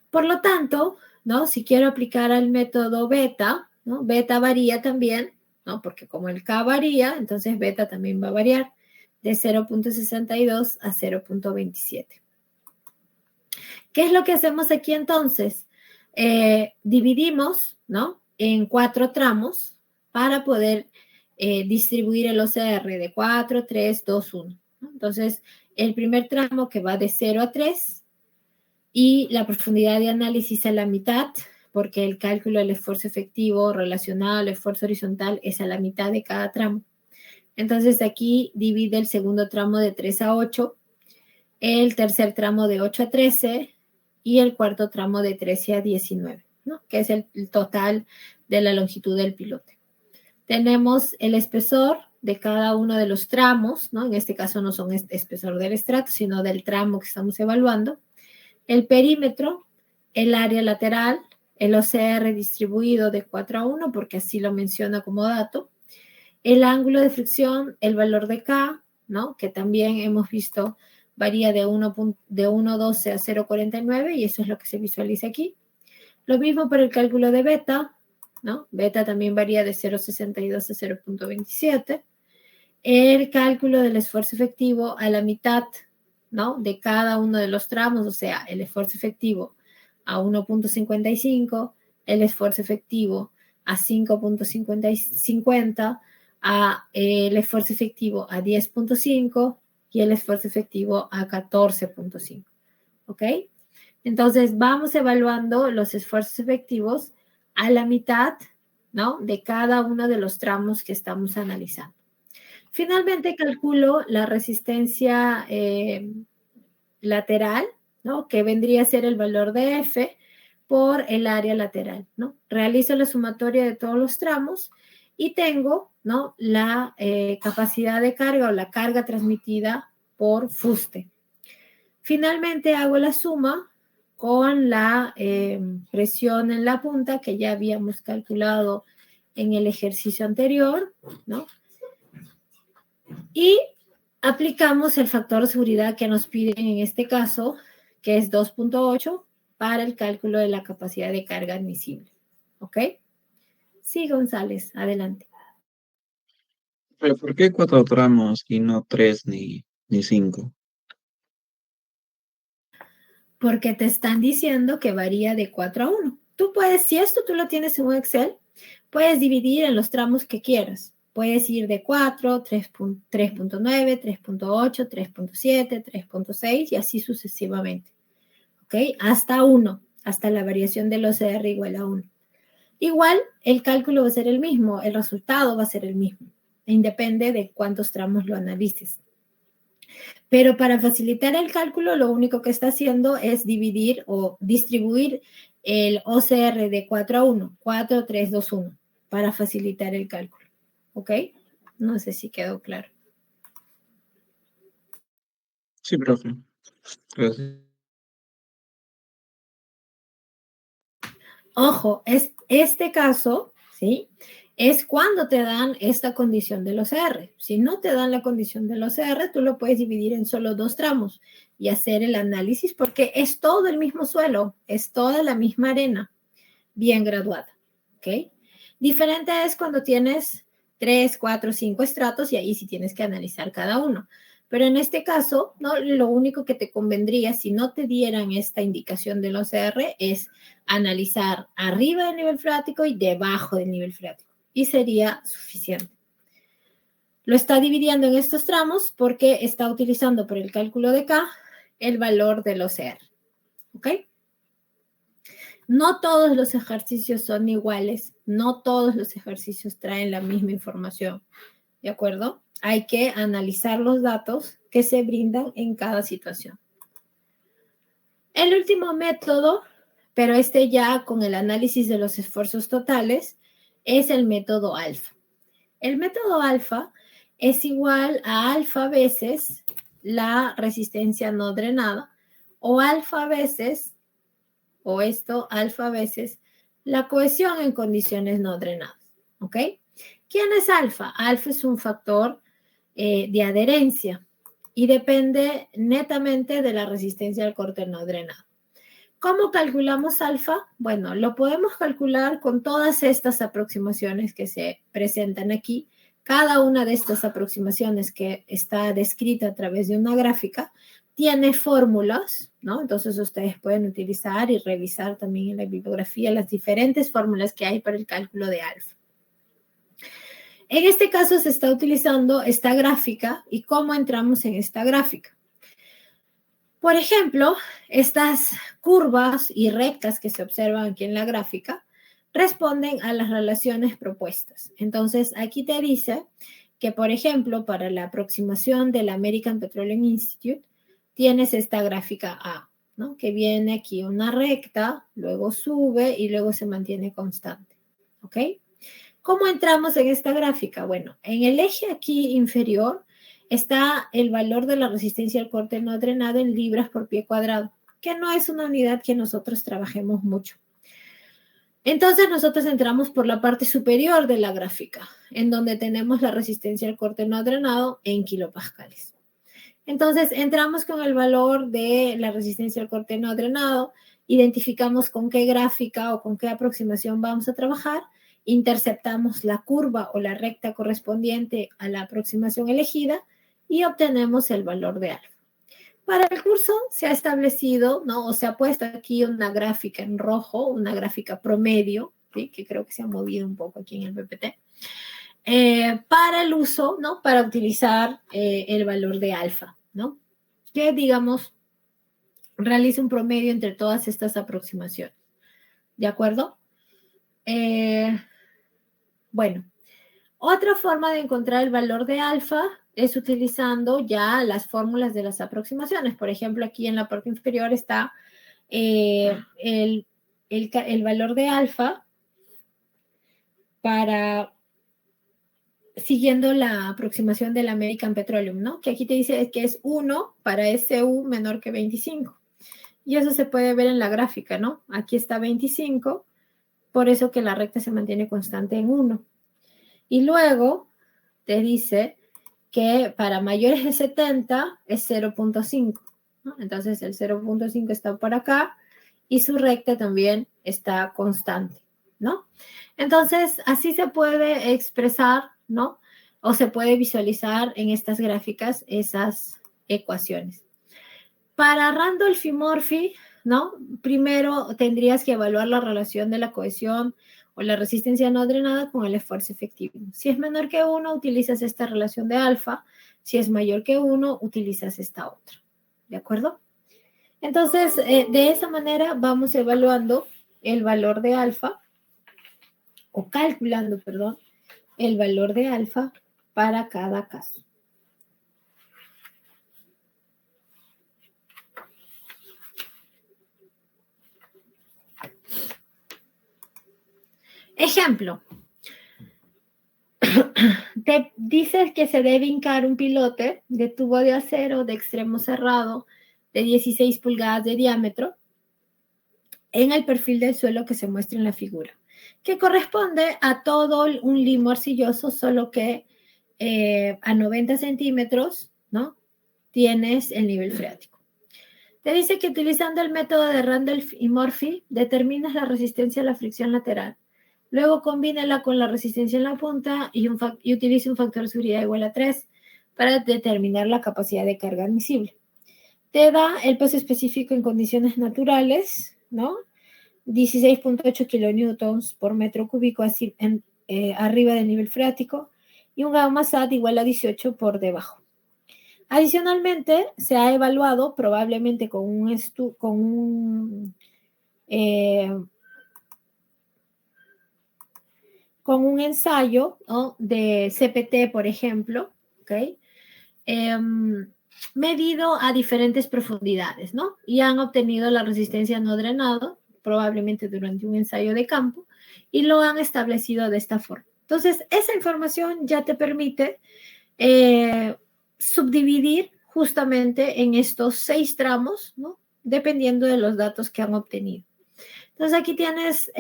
Por lo tanto, ¿no? Si quiero aplicar al método beta, ¿no? Beta varía también, ¿no? Porque como el K varía, entonces beta también va a variar de 0.62 a 0.27. ¿Qué es lo que hacemos aquí entonces? Dividimos, ¿no? En 4 tramos para poder distribuir el OCR de 4, 3, 2, 1. ¿no? Entonces, el primer tramo que va de 0 a 3 y la profundidad de análisis a la mitad, porque el cálculo del esfuerzo efectivo relacionado al esfuerzo horizontal es a la mitad de cada tramo. Entonces, aquí divide el segundo tramo de 3 a 8, el tercer tramo de 8 a 13 y el cuarto tramo de 13 a 19, ¿no? Que es el total de la longitud del pilote. Tenemos el espesor de cada uno de los tramos, ¿no? En este caso no son espesor del estrato, sino del tramo que estamos evaluando. El perímetro, el área lateral, el OCR distribuido de 4 a 1, porque así lo menciona como dato. El ángulo de fricción, el valor de K, ¿no? Que también hemos visto varía de 1.12 a 0.49 y eso es lo que se visualiza aquí. Lo mismo para el cálculo de beta, ¿no? Beta también varía de 0.62 a 0.27. El cálculo del esfuerzo efectivo a la mitad, ¿no? De cada uno de los tramos, o sea, el esfuerzo efectivo a 1.55, el esfuerzo efectivo a 5.50, el esfuerzo efectivo a 10.5 y el esfuerzo efectivo a 14.5, ¿ok? Entonces, vamos evaluando los esfuerzos efectivos a la mitad ¿no? De cada uno de los tramos que estamos analizando. Finalmente calculo la resistencia lateral, ¿no? Que vendría a ser el valor de F por el área lateral, ¿no? Realizo la sumatoria de todos los tramos y tengo, ¿no? La capacidad de carga o la carga transmitida por fuste. Finalmente hago la suma con la presión en la punta que ya habíamos calculado en el ejercicio anterior, ¿no? Y aplicamos el factor de seguridad que nos piden en este caso, que es 2.8 para el cálculo de la capacidad de carga admisible. ¿Ok? Sí, González, adelante. ¿Pero por qué 4 tramos y no 3 ni 5? Porque te están diciendo que varía de 4 a 1. Tú puedes, si esto tú lo tienes en un Excel, puedes dividir en los tramos que quieras. Puedes ir de 4, 3.9, 3.8, 3.7, 3.6 y así sucesivamente. ¿Ok? Hasta 1, hasta la variación del OCR igual a 1. Igual, el cálculo va a ser el mismo, el resultado va a ser el mismo. Depende de cuántos tramos lo analices. Pero para facilitar el cálculo, lo único que está haciendo es dividir o distribuir el OCR de 4 a 1, 4, 3, 2, 1, para facilitar el cálculo. ¿Ok? No sé si quedó claro. Sí, profe. Gracias. Ojo, este caso, ¿sí? Es cuando te dan esta condición del OCR. Si no te dan la condición del OCR, tú lo puedes dividir en solo 2 tramos y hacer el análisis porque es todo el mismo suelo, es toda la misma arena bien graduada, ¿ok? Diferente es cuando tienes 3, 4, 5 estratos y ahí sí tienes que analizar cada uno. Pero en este caso, ¿no? Lo único que te convendría si no te dieran esta indicación del OCR es analizar arriba del nivel freático y debajo del nivel freático. Y sería suficiente. Lo está dividiendo en estos tramos porque está utilizando por el cálculo de K el valor del OCR. ¿Ok? No todos los ejercicios son iguales. No todos los ejercicios traen la misma información. ¿De acuerdo? Hay que analizar los datos que se brindan en cada situación. El último método, pero este ya con el análisis de los esfuerzos totales, es el método alfa. El método alfa es igual a alfa veces la resistencia no drenada o alfa veces, o esto, alfa veces la cohesión en condiciones no drenadas. ¿Ok? ¿Quién es alfa? Alfa es un factor de adherencia y depende netamente de la resistencia al corte no drenado. ¿Cómo calculamos alfa? Bueno, lo podemos calcular con todas estas aproximaciones que se presentan aquí. Cada una de estas aproximaciones que está descrita a través de una gráfica tiene fórmulas, ¿no? Entonces ustedes pueden utilizar y revisar también en la bibliografía las diferentes fórmulas que hay para el cálculo de alfa. En este caso se está utilizando esta gráfica y cómo entramos en esta gráfica. Por ejemplo, estas curvas y rectas que se observan aquí en la gráfica responden a las relaciones propuestas. Entonces, aquí te dice que, por ejemplo, para la aproximación del American Petroleum Institute, tienes esta gráfica A, ¿no? Que viene aquí una recta, luego sube y luego se mantiene constante. ¿Ok? ¿Cómo entramos en esta gráfica? Bueno, en el eje aquí inferior está el valor de la resistencia al corte no drenado en libras por pie cuadrado, que no es una unidad que nosotros trabajemos mucho. Entonces nosotros entramos por la parte superior de la gráfica, en donde tenemos la resistencia al corte no drenado en kilopascales. Entonces entramos con el valor de la resistencia al corte no drenado, identificamos con qué gráfica o con qué aproximación vamos a trabajar, interceptamos la curva o la recta correspondiente a la aproximación elegida y obtenemos el valor de alfa. Para el curso se ha establecido, ¿no? O se ha puesto aquí una gráfica en rojo, una gráfica promedio, ¿sí? Que creo que se ha movido un poco aquí en el PPT, para el uso, ¿no? Para utilizar el valor de alfa, ¿no? Que, digamos, realice un promedio entre todas estas aproximaciones. ¿De acuerdo? Bueno, otra forma de encontrar el valor de alfa es utilizando ya las fórmulas de las aproximaciones. Por ejemplo, aquí en la parte inferior está el valor de alfa para siguiendo la aproximación del American Petroleum, ¿no? Que aquí te dice que es 1 para SU menor que 25. Y eso se puede ver en la gráfica, ¿no? Aquí está 25, por eso que la recta se mantiene constante en 1. Y luego te dice que para mayores de 70 es 0.5, ¿no? Entonces el 0.5 está por acá y su recta también está constante, ¿no? Entonces así se puede expresar, ¿no? O se puede visualizar en estas gráficas esas ecuaciones. Para Randolph y Murphy, ¿no? Primero tendrías que evaluar la relación de la cohesión o la resistencia no drenada con el esfuerzo efectivo. Si es menor que 1, utilizas esta relación de alfa. Si es mayor que 1, utilizas esta otra. ¿De acuerdo? Entonces, de esa manera vamos evaluando el valor de alfa, o calculando, perdón, el valor de alfa para cada caso. Ejemplo, te dices que se debe hincar un pilote de tubo de acero de extremo cerrado de 16 pulgadas de diámetro en el perfil del suelo que se muestra en la figura, que corresponde a todo un limo arcilloso, solo que a 90 centímetros, ¿no? Tienes el nivel freático. Te dice que utilizando el método de Randolph y Murphy determinas la resistencia a la fricción lateral. Luego combínala con la resistencia en la punta y utiliza un factor de seguridad igual a 3 para determinar la capacidad de carga admisible. Te da el peso específico en condiciones naturales, ¿no? 16.8 kilonewtons por metro cúbico así arriba del nivel freático y un gamma SAT igual a 18 por debajo. Adicionalmente, se ha evaluado probablemente con un ensayo, ¿no? De CPT, por ejemplo, ¿ok? Medido a diferentes profundidades, ¿no? Y han obtenido la resistencia no drenada, probablemente durante un ensayo de campo, y lo han establecido de esta forma. Entonces, esa información ya te permite subdividir justamente en estos 6 tramos, ¿no? Dependiendo de los datos que han obtenido. Entonces, aquí tienes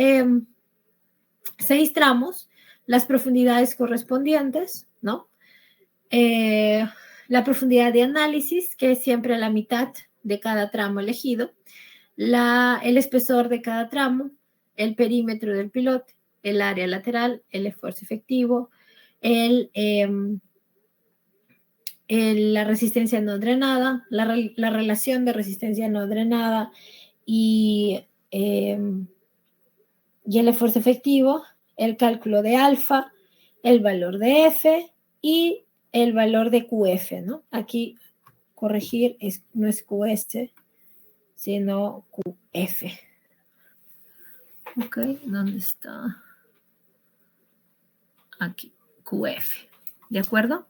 6 tramos, las profundidades correspondientes, ¿no? La profundidad de análisis, que es siempre la mitad de cada tramo elegido, el espesor de cada tramo, el perímetro del pilote, el área lateral, el esfuerzo efectivo, la resistencia no drenada, la relación de resistencia no drenada y el esfuerzo efectivo, el cálculo de alfa, el valor de F y el valor de QF, ¿no? Aquí corregir no es QS, sino QF. Ok, ¿dónde está? Aquí, QF. ¿De acuerdo?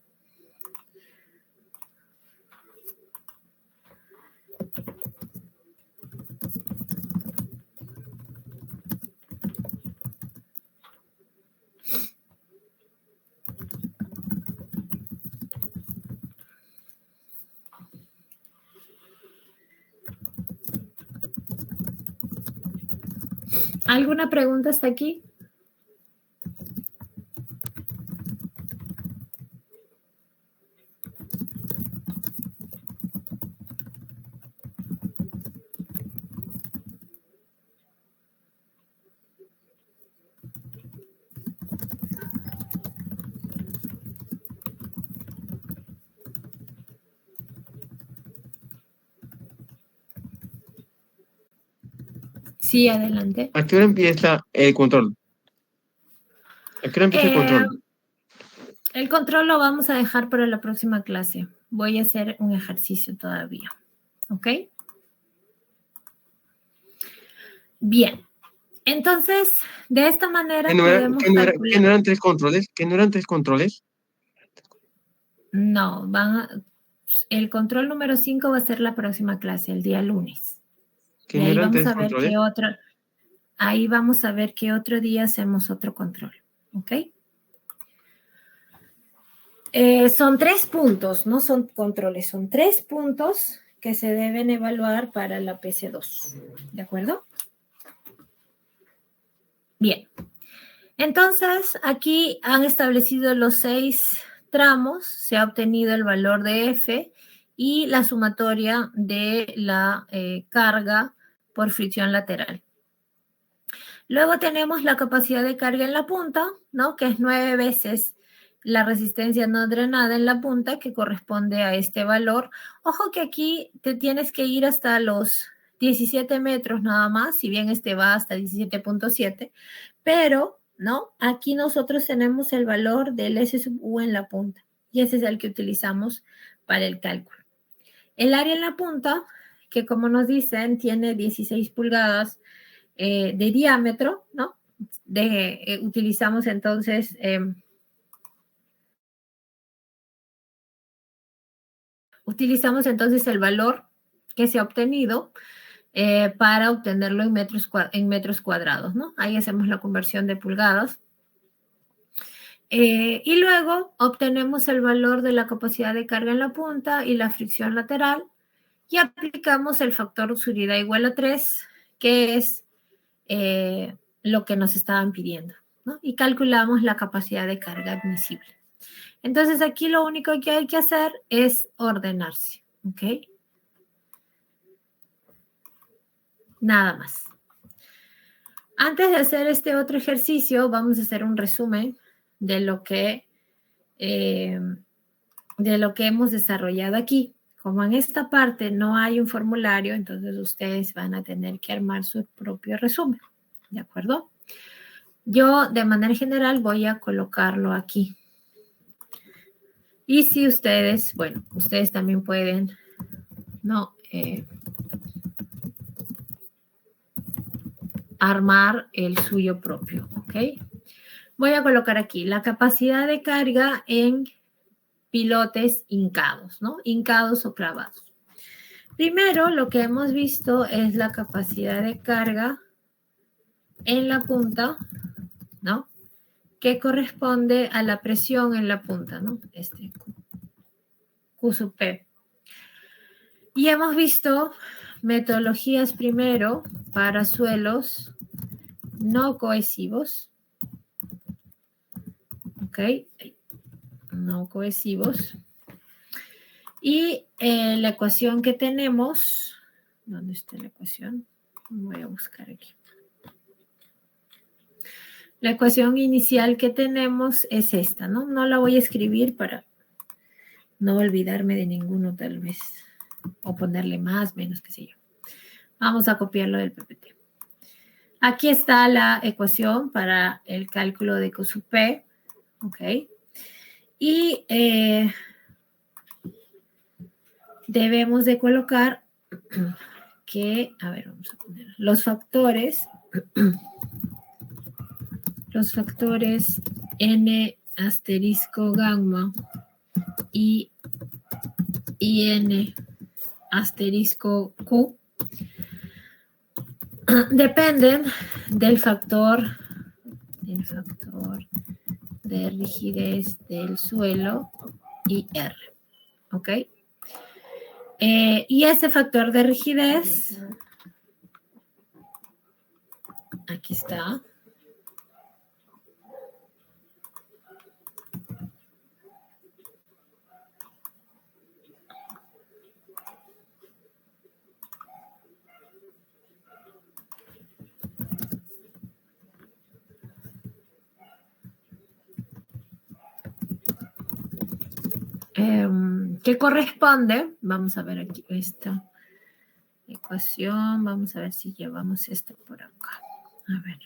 ¿Alguna pregunta hasta aquí? Sí, adelante. ¿A qué hora empieza el control? ¿A qué hora empieza el control? El control lo vamos a dejar para la próxima clase. Voy a hacer un ejercicio todavía. ¿Ok? Bien. Entonces, de esta manera ¿Que no, podemos calcular. que no eran tres controles? ¿Que no eran tres controles? No, el control número 5 va a ser la próxima clase, el día lunes. ¿Que Y no ahí eran vamos tres a ver controles? ahí vamos a ver qué otro día hacemos otro control. ¿Ok? Son 3 puntos, no son controles, son 3 puntos que se deben evaluar para la PC2. ¿De acuerdo? Bien. Entonces, aquí han establecido los 6 tramos, se ha obtenido el valor de F y la sumatoria de la carga por fricción lateral. Luego tenemos la capacidad de carga en la punta, ¿no? Que es 9 veces la resistencia no drenada en la punta, que corresponde a este valor. Ojo que aquí te tienes que ir hasta los 17 metros nada más, si bien este va hasta 17.7, pero, ¿no? Aquí nosotros tenemos el valor del S sub U en la punta, y ese es el que utilizamos para el cálculo. El área en la punta, que como nos dicen, tiene 16 pulgadas de diámetro, ¿no? Utilizamos entonces... Utilizamos entonces el valor que se ha obtenido para obtenerlo en metros cuadrados, ¿no? Ahí hacemos la conversión de pulgadas. Y luego obtenemos el valor de la capacidad de carga en la punta y la fricción lateral y aplicamos el factor usuridad igual a 3, que es lo que nos estaban pidiendo, ¿no? Y calculamos la capacidad de carga admisible. Entonces, aquí lo único que hay que hacer es ordenarse, ¿ok? Nada más. Antes de hacer este otro ejercicio, vamos a hacer un resumen de lo que hemos desarrollado aquí. Como en esta parte no hay un formulario, entonces ustedes van a tener que armar su propio resumen, ¿de acuerdo? Yo, de manera general, voy a colocarlo aquí. Y si ustedes, bueno, ustedes también pueden, ¿no? Armar el suyo propio, ¿ok? Voy a colocar aquí la capacidad de carga en pilotes hincados, ¿no? Hincados o clavados. Primero, lo que hemos visto es la capacidad de carga en la punta, ¿no? Que corresponde a la presión en la punta, ¿no? Q sub P. Y hemos visto metodologías primero para suelos no cohesivos, ¿ok? No cohesivos. Y la ecuación que tenemos, ¿dónde está la ecuación? Voy a buscar aquí. La ecuación inicial que tenemos es esta, ¿no? No la voy a escribir para no olvidarme de ninguno tal vez, o ponerle más, menos, qué sé yo. Vamos a copiarlo del PPT. Aquí está la ecuación para el cálculo de Q sub P, ¿ok? Y debemos de colocar que, a ver, vamos a poner los factores N asterisco gamma y N asterisco Q dependen del factor de rigidez del suelo y R, ¿ok? Y este factor de rigidez, aquí está. ¿Qué corresponde? Vamos a ver aquí esta ecuación. Vamos a ver si llevamos esto por acá. A ver.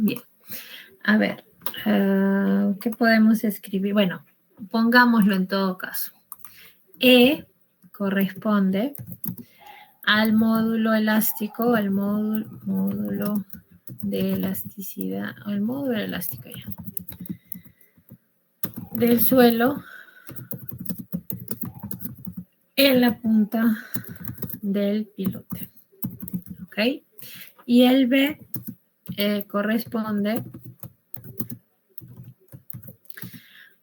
Bien. A ver, ¿qué podemos escribir? Bueno, pongámoslo en todo caso. E corresponde al módulo elástico, al módulo de elasticidad, al módulo elástico ya, del suelo en la punta del pilote. ¿Ok? Y el B corresponde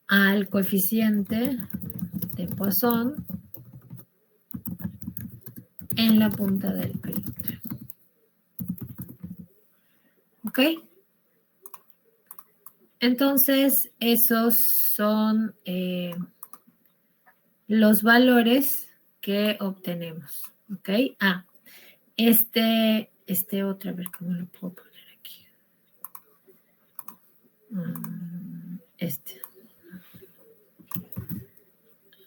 al coeficiente de Poisson en la punta del pilote. ¿Ok? Entonces, esos son los valores que obtenemos. ¿Ok? Ah, este otro, a ver cómo lo puedo poner aquí. Este.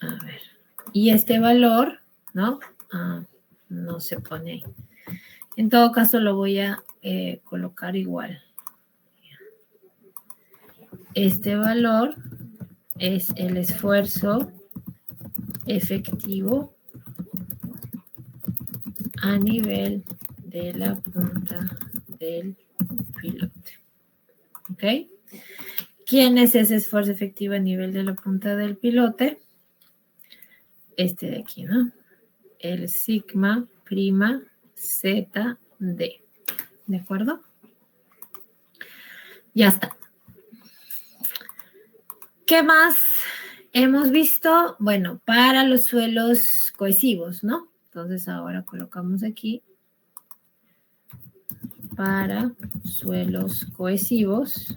A ver. Y este valor, ¿no? No se pone ahí. En todo caso, lo voy a colocar igual. Este valor es el esfuerzo efectivo a nivel de la punta del pilote. ¿Ok? ¿Quién es ese esfuerzo efectivo a nivel de la punta del pilote? Este de aquí, ¿no? El sigma prima ZD. ¿De acuerdo? Ya está. ¿Qué más hemos visto? Bueno, para los suelos cohesivos, ¿no? Entonces ahora colocamos aquí para suelos cohesivos.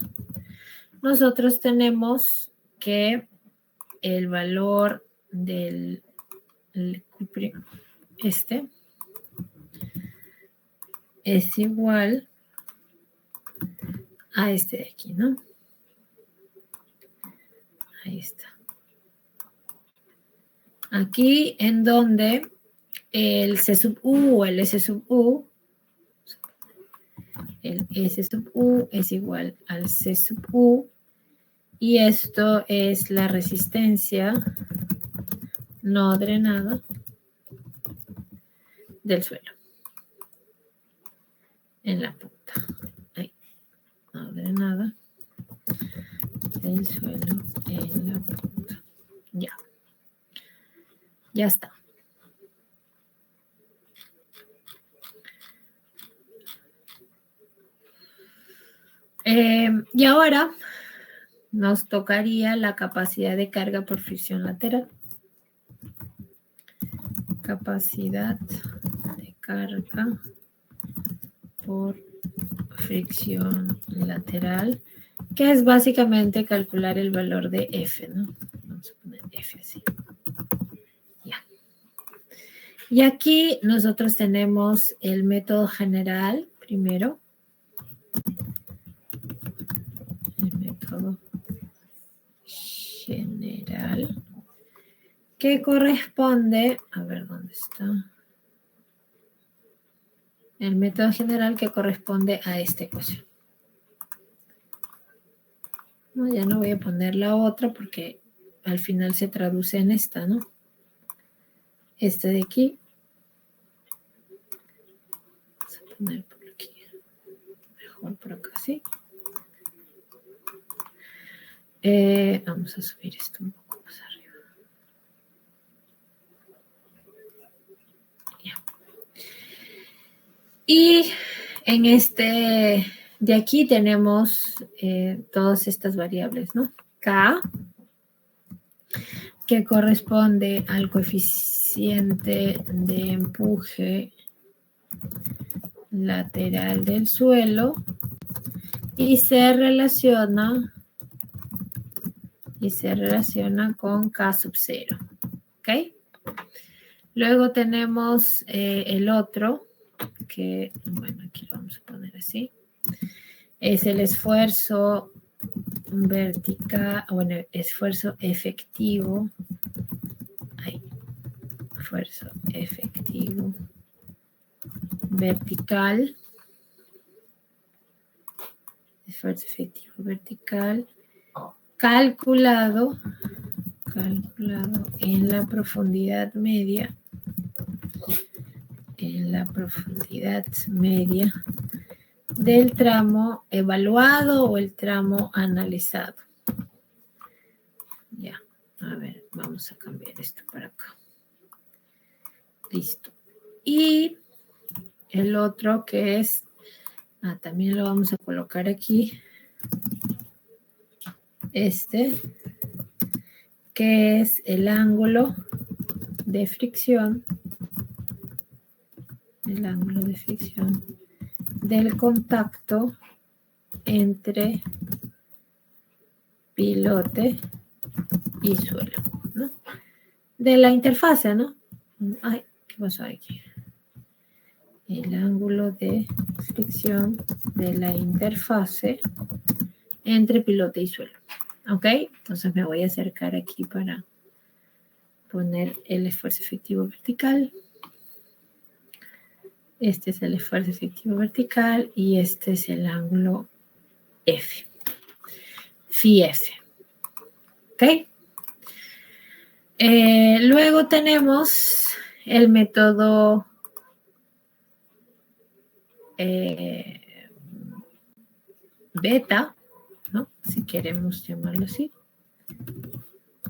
Nosotros tenemos que el valor del es igual a este de aquí, ¿no? Ahí está. Aquí en donde el C sub U o el S sub U, el S sub U es igual al C sub U y esto es la resistencia no drenada del suelo en la punta. Ahí, no drenada del suelo en la punta. Ya. Ya está. Y ahora nos tocaría la capacidad de carga por fricción lateral. Capacidad de carga por fricción lateral, que es básicamente calcular el valor de F, ¿no? Vamos a poner F así. Ya. Y aquí nosotros tenemos el método general primero. El método general que corresponde, a ver dónde está. El método general que corresponde a esta ecuación. No, ya no voy a poner la otra porque al final se traduce en esta, ¿no? Esta de aquí. Vamos a poner por aquí. Mejor por acá, ¿sí? Vamos a subir esto un poco más arriba. Ya. Y en este de aquí tenemos todas estas variables, ¿no? K, que corresponde al coeficiente de empuje lateral del suelo y se relaciona con K sub 0. ¿Ok? Luego tenemos el otro, que, bueno, aquí lo vamos a poner así. Es el esfuerzo vertical, bueno, esfuerzo efectivo. Ahí. Esfuerzo efectivo vertical. esfuerzo efectivo vertical calculado en la profundidad media, del tramo evaluado o el tramo analizado. Ya, a ver, vamos a cambiar esto para acá. Listo. Y el otro que es, también lo vamos a colocar aquí, que es el ángulo de fricción, del contacto entre pilote y suelo, ¿no? De la interfase, ¿no? Ay, ¿qué pasó aquí? El ángulo de fricción de la interfase entre pilote y suelo. ¿Ok? Entonces me voy a acercar aquí para poner el esfuerzo efectivo vertical. Este es el esfuerzo efectivo vertical y este es el ángulo F. Phi F. ¿Ok? Luego tenemos el método beta, ¿no? Si queremos llamarlo así.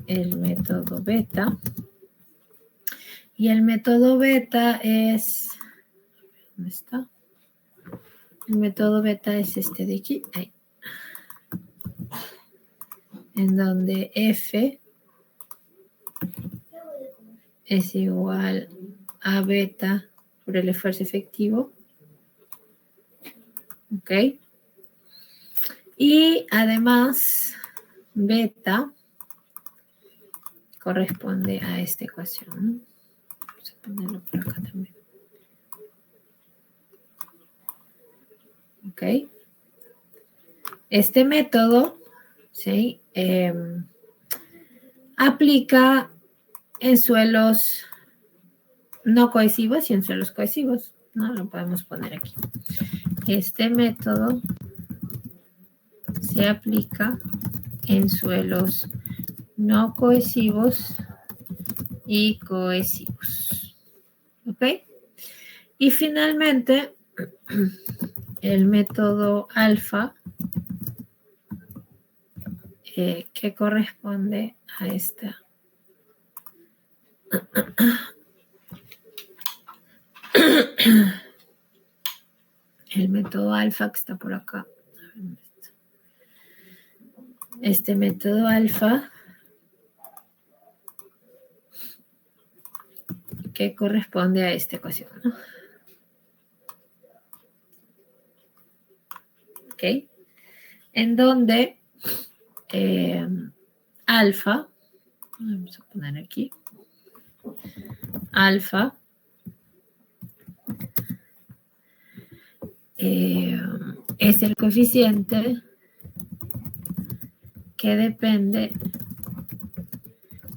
El método beta. Y el método beta es... ¿Dónde está? El método beta es este de aquí. Ahí. En donde F es igual a beta por el esfuerzo efectivo. ¿Ok? Y además, beta corresponde a esta ecuación, ¿no? Vamos a ponerlo por acá también. ¿Ok? Este método, ¿sí? Aplica en suelos no cohesivos y en suelos cohesivos, ¿no? Lo podemos poner aquí. Este método se aplica en suelos no cohesivos y cohesivos. ¿Ok? Y finalmente, el método alfa, que corresponde a esta. El método alfa que está por acá. Este método alfa que corresponde a esta ecuación, ¿no? ¿Ok? En donde alfa, vamos a poner aquí, alfa es el coeficiente que depende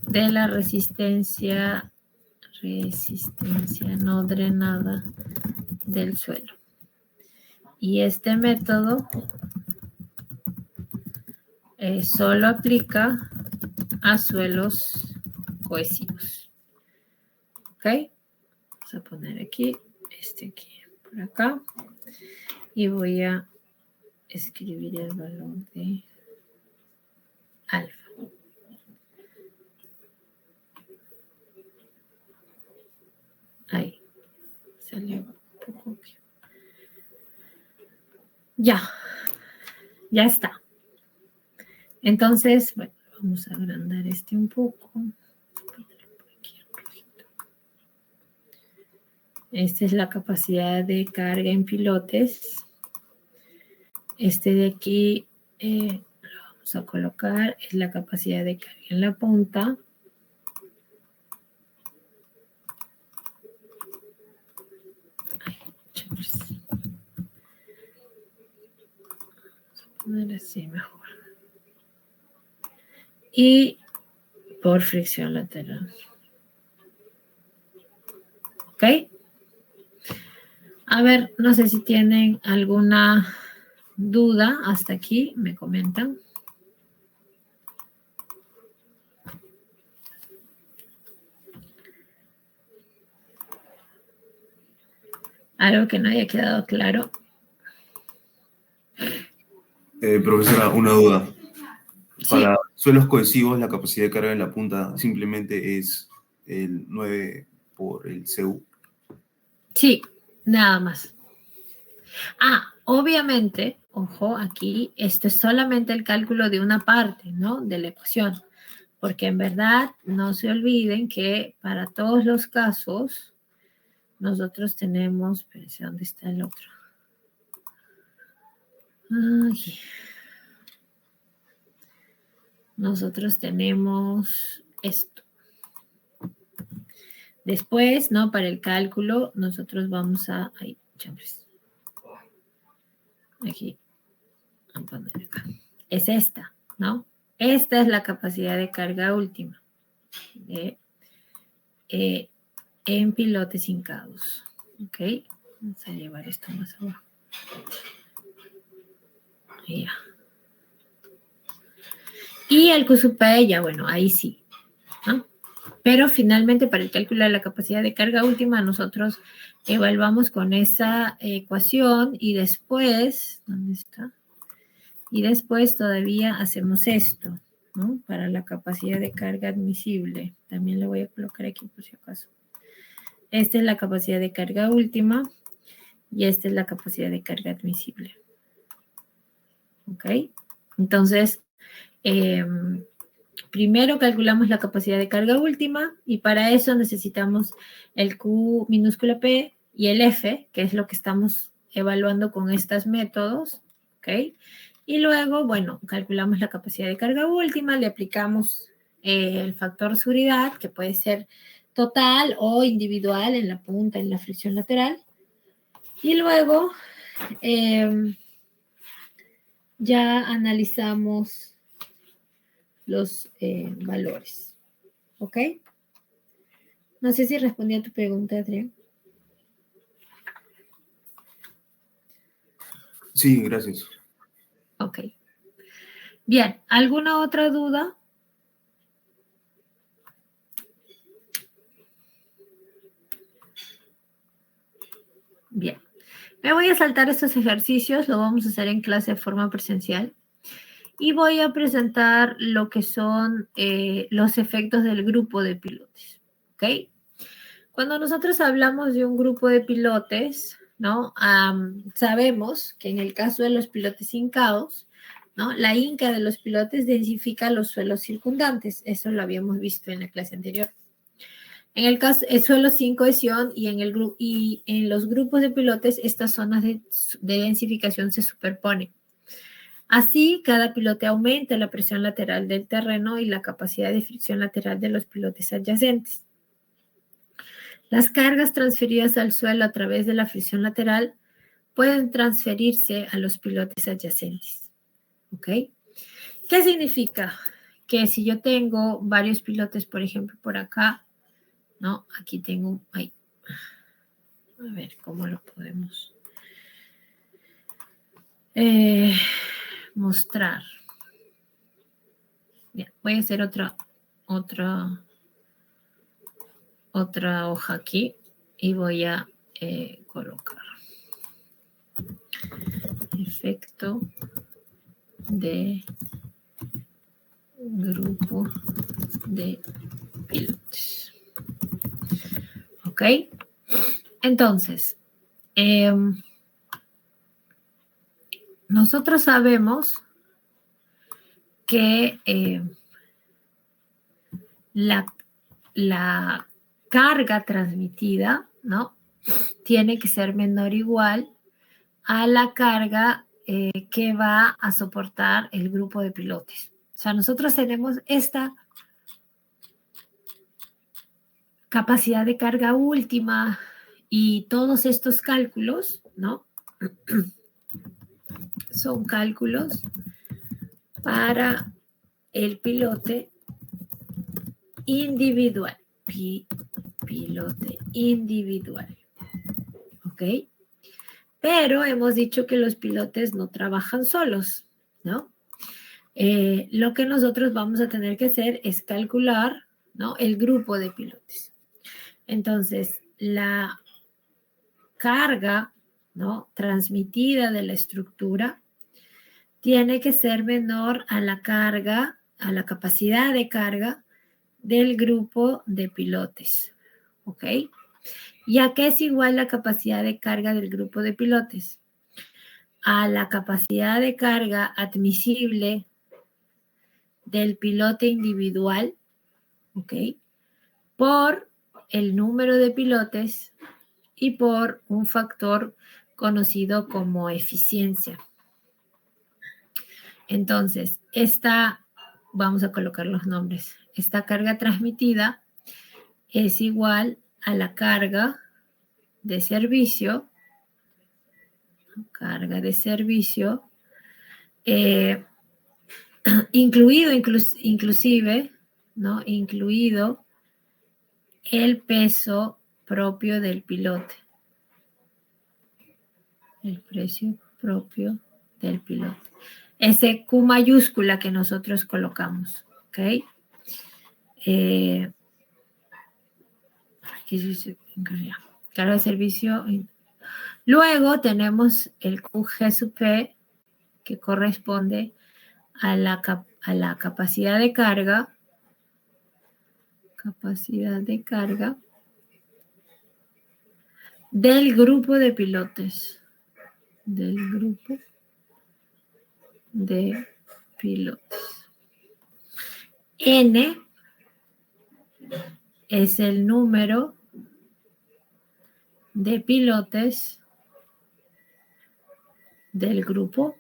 de la resistencia no drenada del suelo. Y este método solo aplica a suelos cohesivos. ¿Ok? Vamos a poner aquí, aquí, por acá. Y voy a escribir el valor de alfa. Ahí. Salió un poco aquí. Ya está. Entonces, bueno, vamos a agrandar un poco. Esta es la capacidad de carga en pilotes. Este de aquí lo vamos a colocar. Es la capacidad de carga en la punta. Poner así mejor. Y por fricción lateral. ¿Ok? A ver, no sé si tienen alguna duda hasta aquí? Me comentan. Algo que no haya quedado claro. Profesora, una duda. Para suelos cohesivos, la capacidad de carga en la punta simplemente es el 9 por el CU. Sí, nada más. Obviamente, ojo, aquí, esto es solamente el cálculo de una parte, ¿no? De la ecuación. Porque en verdad, no se olviden que para todos los casos, nosotros tenemos, espérense, ¿dónde está el otro? Aquí. Nosotros tenemos esto. Después, ¿no? Para el cálculo, nosotros vamos a... Ay, chambres. Aquí. Vamos a poner acá. Es esta, ¿no? Esta es la capacidad de carga última en pilotes hincados. ¿Ok? Vamos a llevar esto más abajo. Ya. Y el QSUP, ya bueno, ahí sí, ¿no? Pero finalmente para el cálculo de la capacidad de carga última nosotros evaluamos con esa ecuación y después, ¿dónde está? Y después todavía hacemos esto, ¿no? Para la capacidad de carga admisible. También le voy a colocar aquí por si acaso. Esta es la capacidad de carga última y esta es la capacidad de carga admisible. ¿Ok? Entonces, primero calculamos la capacidad de carga última y para eso necesitamos el Q minúscula P y el F, que es lo que estamos evaluando con estos métodos, ¿ok? Y luego, bueno, calculamos la capacidad de carga última, le aplicamos el factor de seguridad, que puede ser total o individual en la punta, en la fricción lateral. Y luego ya analizamos los valores. ¿Ok? No sé si respondí a tu pregunta, Adrián. Sí, gracias. Ok. Bien, ¿alguna otra duda? Bien. Me voy a saltar estos ejercicios, lo vamos a hacer en clase de forma presencial. Y voy a presentar lo que son los efectos del grupo de pilotes. ¿Ok? Cuando nosotros hablamos de un grupo de pilotes, ¿no? Sabemos que en el caso de los pilotes hincados, ¿no? La hinca de los pilotes densifica los suelos circundantes. Eso lo habíamos visto en la clase anterior. En el caso, el suelo sin cohesión y en los grupos de pilotes, estas zonas de densificación se superponen. Así, cada pilote aumenta la presión lateral del terreno y la capacidad de fricción lateral de los pilotes adyacentes. Las cargas transferidas al suelo a través de la fricción lateral pueden transferirse a los pilotes adyacentes. ¿Ok? ¿Qué significa? Que si yo tengo varios pilotes, por ejemplo, por acá, ¿no? Aquí tengo, ahí. A ver, ¿cómo lo podemos mostrar? Bien, voy a hacer otra hoja aquí y voy a colocar efecto de grupo de pilotes. ¿Ok? Entonces, nosotros sabemos que la carga transmitida, ¿no? Tiene que ser menor o igual a la carga que va a soportar el grupo de pilotes. O sea, nosotros tenemos esta capacidad de carga última y todos estos cálculos, ¿no? Son cálculos para el pilote individual. Pilote individual. ¿Ok? Pero hemos dicho que los pilotes no trabajan solos, ¿no? Lo que nosotros vamos a tener que hacer es calcular, ¿no?, el grupo de pilotes. Entonces, la carga, ¿no?, transmitida de la estructura tiene que ser menor a la carga, a la capacidad de carga del grupo de pilotes, ¿ok? ¿Y a qué es igual la capacidad de carga del grupo de pilotes? A la capacidad de carga admisible del pilote individual, ¿ok?, por el número de pilotes y por un factor conocido como eficiencia. Entonces, vamos a colocar los nombres. Esta carga transmitida es igual a la carga de servicio, inclusive, ¿no?, incluido el peso propio del pilote. El precio propio del pilote. Ese Q mayúscula que nosotros colocamos, ¿ok? Aquí dice carga de servicio. Luego tenemos el QG sub P, que corresponde a la capacidad de carga. Capacidad de carga del grupo de pilotes. Del grupo de pilotes. N es el número de pilotes del grupo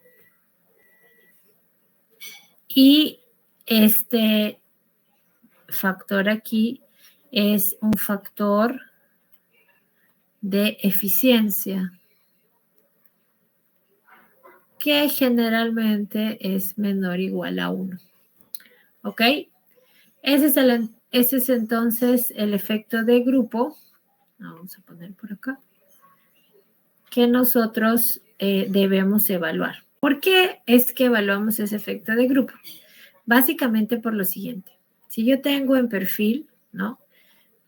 y este factor aquí es un factor de eficiencia que generalmente es menor o igual a 1. ¿Ok? Ese es entonces el efecto de grupo. Vamos a poner por acá. Que nosotros debemos evaluar. ¿Por qué es que evaluamos ese efecto de grupo? Básicamente por lo siguiente. Si yo tengo en perfil, ¿no?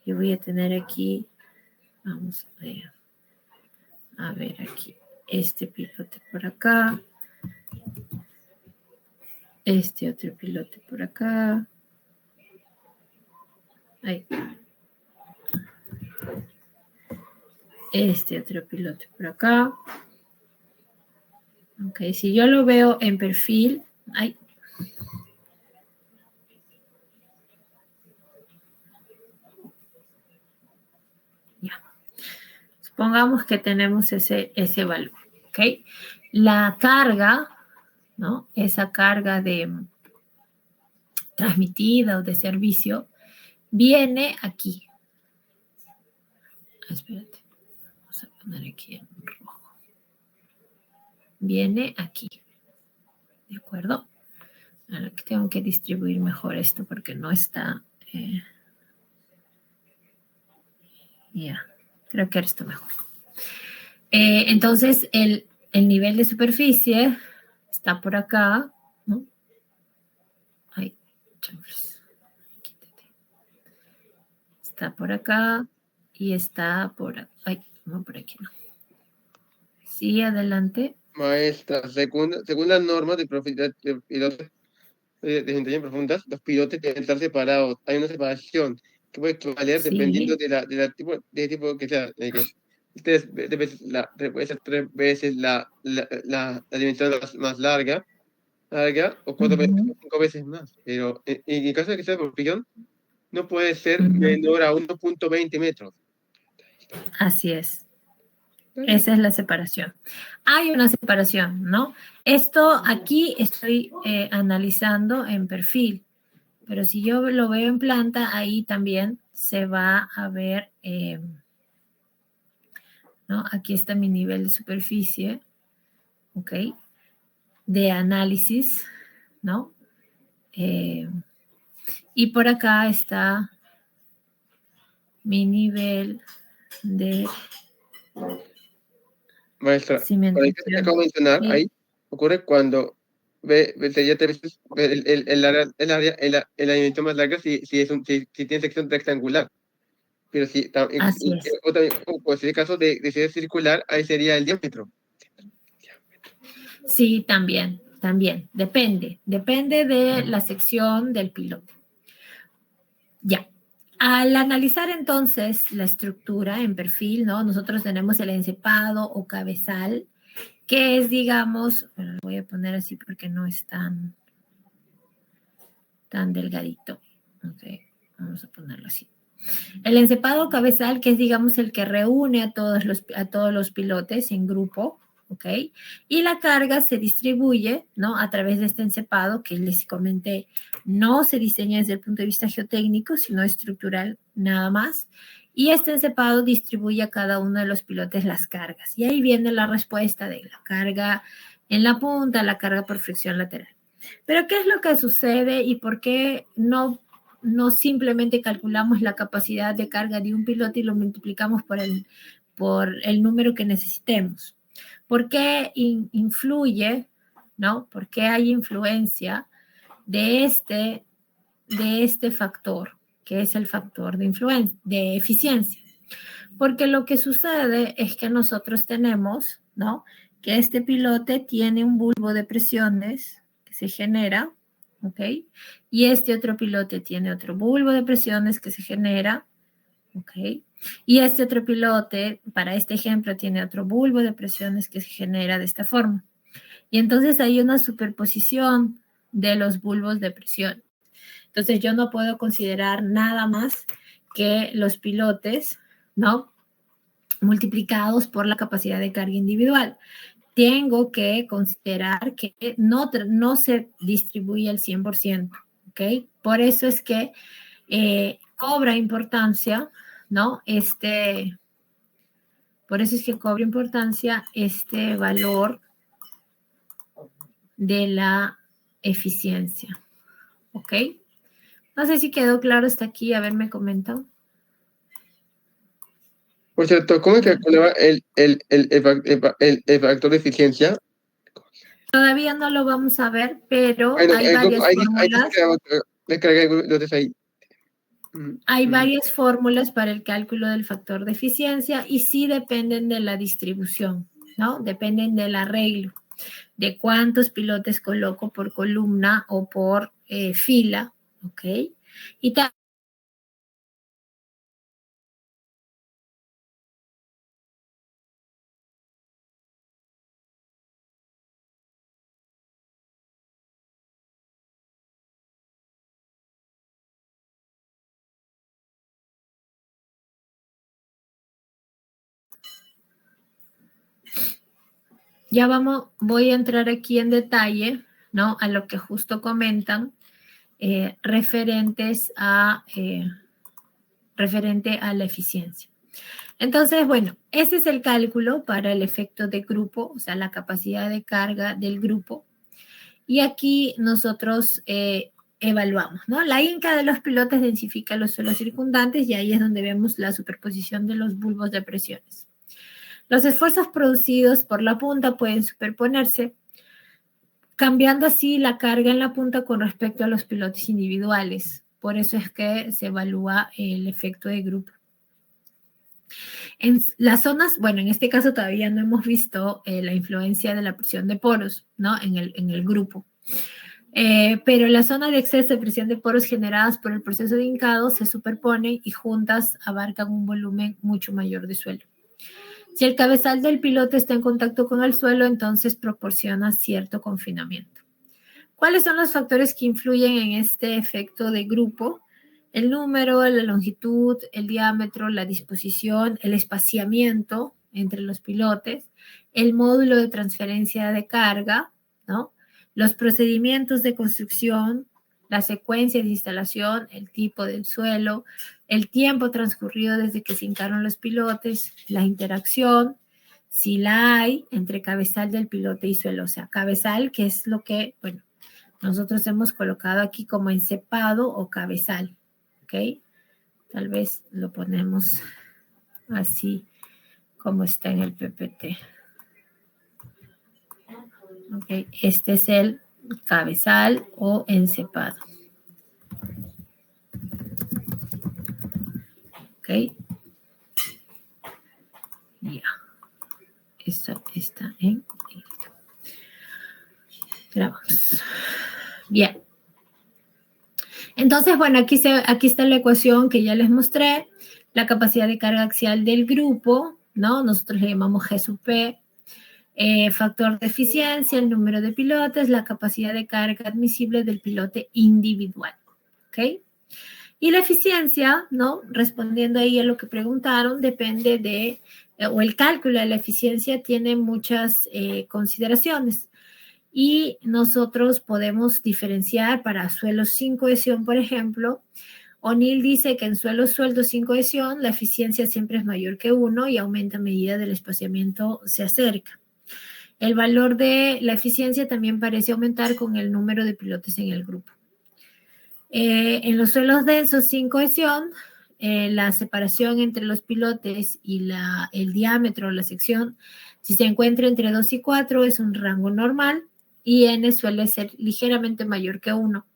Yo voy a tener aquí, vamos a ver aquí, este pilote por acá, este otro pilote por acá. Ahí. Este otro pilote por acá. Ok, si yo lo veo en perfil, ahí. Ya. Supongamos que tenemos ese valor, ¿ok? La carga, ¿no? Esa carga transmitida o de servicio viene aquí. Espérate. Vamos a poner aquí en rojo. Viene aquí. ¿De acuerdo? Ahora que tengo que distribuir mejor esto porque no está... Ya, creo que esto mejor. Entonces, el nivel de superficie está por acá, ¿no? Ay, chambres. Quítate. Está por acá y está por acá. Ay, no, por aquí no. Sí, adelante. Maestra, según las normas de pilotes de desempeño profundas, los pilotes deben estar separados. Hay una separación que puede valer Sí. dependiendo de tipo que sea. Tres veces puede ser 3 veces la dimensión más larga o 4 veces, 5 veces más. Pero en caso de que sea por pillón, no puede ser menor a 1.20 metros. Así es. Esa es la separación. Hay una separación, ¿no? Esto aquí estoy analizando en perfil, pero si yo lo veo en planta, ahí también se va a ver, ¿no? Aquí está mi nivel de superficie, ¿ok? De análisis, ¿no? Y por acá está mi nivel de Maestra, por ahí que cimentación. te acabo de mencionar, Sí. ahí ocurre cuando ya te ves el área, el alimento más largo si tiene sección rectangular. Pero si, Así es. o también, o pues en el caso de ser circular, ahí sería el diámetro. Sí, también. Depende de la sección del pilote. Ya. Al analizar entonces la estructura en perfil, ¿no? Nosotros tenemos el encepado o cabezal, que es, digamos, bueno, lo voy a poner así porque no es tan delgadito. Ok, vamos a ponerlo así. El encepado cabezal, que es, digamos, el que reúne a todos los pilotes en grupo, ¿ok? Y la carga se distribuye, ¿no? A través de este encepado, que les comenté, no se diseña desde el punto de vista geotécnico, sino estructural nada más. Y este encepado distribuye a cada uno de los pilotes las cargas. Y ahí viene la respuesta de la carga en la punta, la carga por fricción lateral. Pero ¿qué es lo que sucede y por qué no simplemente calculamos la capacidad de carga de un piloto y lo multiplicamos por el número que necesitemos? ¿Por qué influye, ¿no? ¿Por qué hay influencia de este factor, que es el factor de eficiencia? Porque lo que sucede es que nosotros tenemos, ¿no? Que este pilote tiene un bulbo de presiones que se genera, ¿ok? Y este otro pilote tiene otro bulbo de presiones que se genera, ¿ok? Y este otro pilote, para este ejemplo, tiene otro bulbo de presiones que se genera de esta forma. Y entonces hay una superposición de los bulbos de presión. Entonces yo no puedo considerar nada más que los pilotes, ¿no? Multiplicados por la capacidad de carga individual. Tengo que considerar que no se distribuye al 100%, ¿ok? Por eso es que cobra importancia, ¿no? Por eso es que cobra importancia este valor de la eficiencia, ¿ok? No sé si quedó claro hasta aquí, haberme comentado. Por cierto, ¿cómo se calculaba el factor de eficiencia? Todavía no lo vamos a ver, pero Bueno, hay varias fórmulas. Hay varias fórmulas para el cálculo del factor de eficiencia y sí dependen de la distribución, ¿no? Dependen del arreglo, de cuántos pilotes coloco por columna o por fila, ¿ok? Y ya voy a entrar aquí en detalle, ¿no? A lo que justo comentan, referente a la eficiencia. Entonces, bueno, ese es el cálculo para el efecto de grupo, o sea, la capacidad de carga del grupo. Y aquí nosotros evaluamos, ¿no? La Inca de los pilotes densifica los suelos circundantes y ahí es donde vemos la superposición de los bulbos de presiones. Los esfuerzos producidos por la punta pueden superponerse, cambiando así la carga en la punta con respecto a los pilotes individuales. Por eso es que se evalúa el efecto de grupo. En las zonas, bueno, en este caso todavía no hemos visto la influencia de la presión de poros, ¿no? En el grupo. Pero la zona de exceso de presión de poros generadas por el proceso de hincado se superponen y juntas abarcan un volumen mucho mayor de suelo. Si el cabezal del piloto está en contacto con el suelo, entonces proporciona cierto confinamiento. ¿Cuáles son los factores que influyen en este efecto de grupo? El número, la longitud, el diámetro, la disposición, el espaciamiento entre los pilotes, el módulo de transferencia de carga, ¿no? Los procedimientos de construcción, la secuencia de instalación, el tipo del suelo, el tiempo transcurrido desde que se hincaron los pilotes, la interacción, si la hay, entre cabezal del pilote y suelo. O sea, cabezal, que es lo que, bueno, nosotros hemos colocado aquí como encepado o cabezal, ¿ok? Tal vez lo ponemos así como está en el PPT. Ok, este es el cabezal o encepado. Ok. Ya. Esto está en negrito. Grabamos. Bien. Entonces, bueno, aquí está la ecuación que ya les mostré. La capacidad de carga axial del grupo, ¿no? Nosotros le llamamos G sub P. Factor de eficiencia, el número de pilotes, la capacidad de carga admisible del pilote individual. ¿Ok? Y la eficiencia, ¿no? Respondiendo ahí a lo que preguntaron, depende de, o el cálculo de la eficiencia tiene muchas consideraciones. Y nosotros podemos diferenciar para suelos sin cohesión, por ejemplo. O'Neill dice que en suelos sueltos sin cohesión, la eficiencia siempre es mayor que 1 y aumenta a medida del espaciamiento se acerca. El valor de la eficiencia también parece aumentar con el número de pilotes en el grupo. En los suelos densos sin cohesión, la separación entre los pilotes y el diámetro o la sección, si se encuentra entre 2 y 4, es un rango normal y n suele ser ligeramente mayor que 1.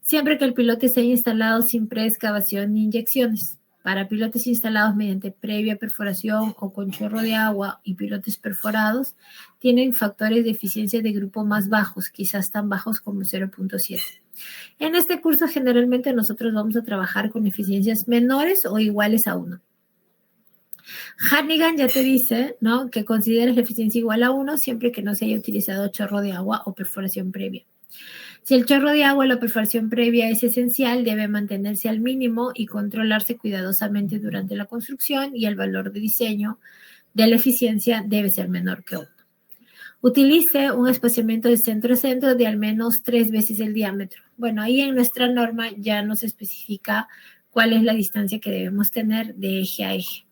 Siempre que el pilote sea instalado sin preexcavación ni inyecciones. Para pilotes instalados mediante previa perforación o con chorro de agua y pilotes perforados, tienen factores de eficiencia de grupo más bajos, quizás tan bajos como 0.7. En este curso generalmente nosotros vamos a trabajar con eficiencias menores o iguales a 1. Hannigan ya te dice, ¿no?, que consideres la eficiencia igual a 1 siempre que no se haya utilizado chorro de agua o perforación previa. Si el chorro de agua o la perforación previa es esencial, debe mantenerse al mínimo y controlarse cuidadosamente durante la construcción y el valor de diseño de la eficiencia debe ser menor que 1. Utilice un espaciamiento de centro a centro de al menos 3 veces el diámetro. Bueno, ahí en nuestra norma ya nos especifica cuál es la distancia que debemos tener de eje a eje.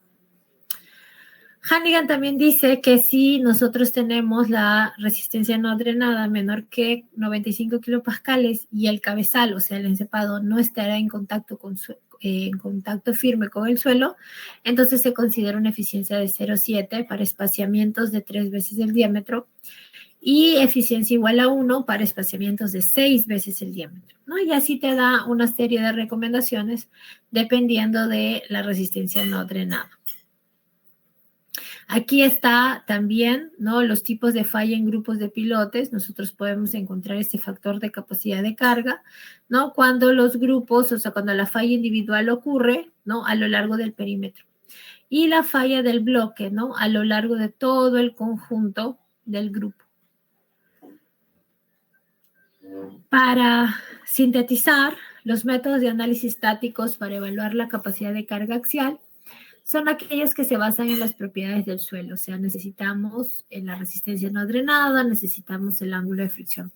Hannigan también dice que si nosotros tenemos la resistencia no drenada menor que 95 kilopascales y el cabezal, o sea, el encepado, no estará en contacto firme con el suelo, entonces se considera una eficiencia de 0,7 para espaciamientos de 3 veces el diámetro y eficiencia igual a 1 para espaciamientos de 6 veces el diámetro, ¿no? Y así te da una serie de recomendaciones dependiendo de la resistencia no drenada. Aquí está también, ¿no?, los tipos de falla en grupos de pilotes. Nosotros podemos encontrar este factor de capacidad de carga, ¿no?, cuando los grupos, o sea, cuando la falla individual ocurre, ¿no?, a lo largo del perímetro. Y la falla del bloque, ¿no?, a lo largo de todo el conjunto del grupo. Para sintetizar, los métodos de análisis estáticos para evaluar la capacidad de carga axial son aquellos que se basan en las propiedades del suelo, o sea, necesitamos la resistencia no drenada, necesitamos el ángulo de fricción.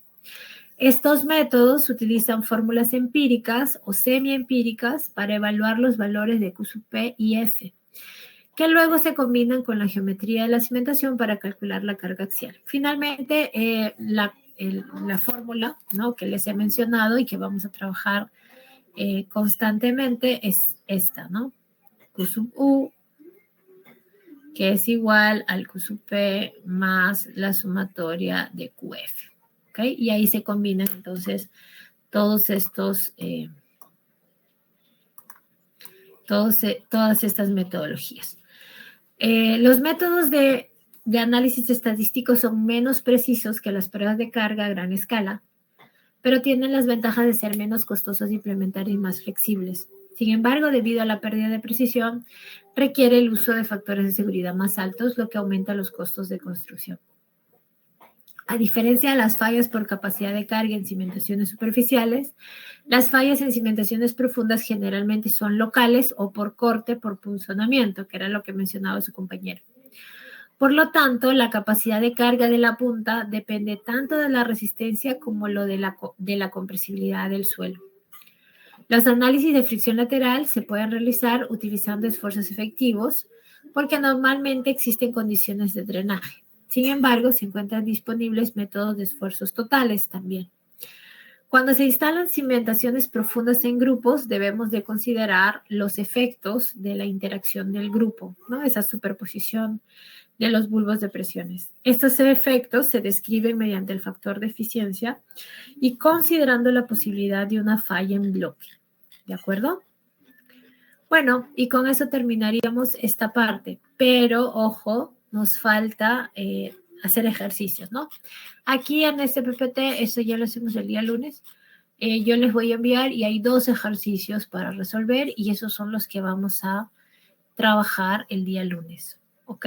Estos métodos utilizan fórmulas empíricas o semiempíricas para evaluar los valores de Q sub P y F, que luego se combinan con la geometría de la cimentación para calcular la carga axial. Finalmente, la fórmula, ¿no?, que les he mencionado y que vamos a trabajar constantemente es esta, ¿no? Q sub U, que es igual al Q sub P más la sumatoria de QF. ¿Ok? Y ahí se combinan entonces todos estos, todas estas metodologías. Los métodos de análisis estadístico son menos precisos que las pruebas de carga a gran escala, pero tienen las ventajas de ser menos costosos de implementar y más flexibles. Sin embargo, debido a la pérdida de precisión, requiere el uso de factores de seguridad más altos, lo que aumenta los costos de construcción. A diferencia de las fallas por capacidad de carga en cimentaciones superficiales, las fallas en cimentaciones profundas generalmente son locales o por corte por punzonamiento, que era lo que mencionaba su compañero. Por lo tanto, la capacidad de carga de la punta depende tanto de la resistencia como de la compresibilidad del suelo. Los análisis de fricción lateral se pueden realizar utilizando esfuerzos efectivos porque normalmente existen condiciones de drenaje. Sin embargo, se encuentran disponibles métodos de esfuerzos totales también. Cuando se instalan cimentaciones profundas en grupos, debemos de considerar los efectos de la interacción del grupo, ¿no? Esa superposición de los bulbos de presiones. Estos efectos se describen mediante el factor de eficiencia y considerando la posibilidad de una falla en bloque. ¿De acuerdo? Bueno, y con eso terminaríamos esta parte, pero ojo, nos falta hacer ejercicios, ¿no? Aquí en este PPT, eso ya lo hacemos el día lunes, yo les voy a enviar y hay 2 ejercicios para resolver y esos son los que vamos a trabajar el día lunes, ¿ok?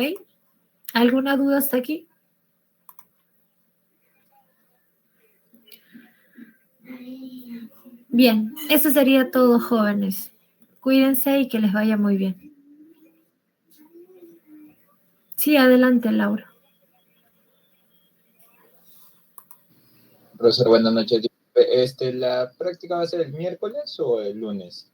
¿Alguna duda hasta aquí? Bien, eso sería todo, jóvenes. Cuídense y que les vaya muy bien. Sí, adelante, Laura. Profesor, buenas noches. ¿La práctica va a ser el miércoles o el lunes?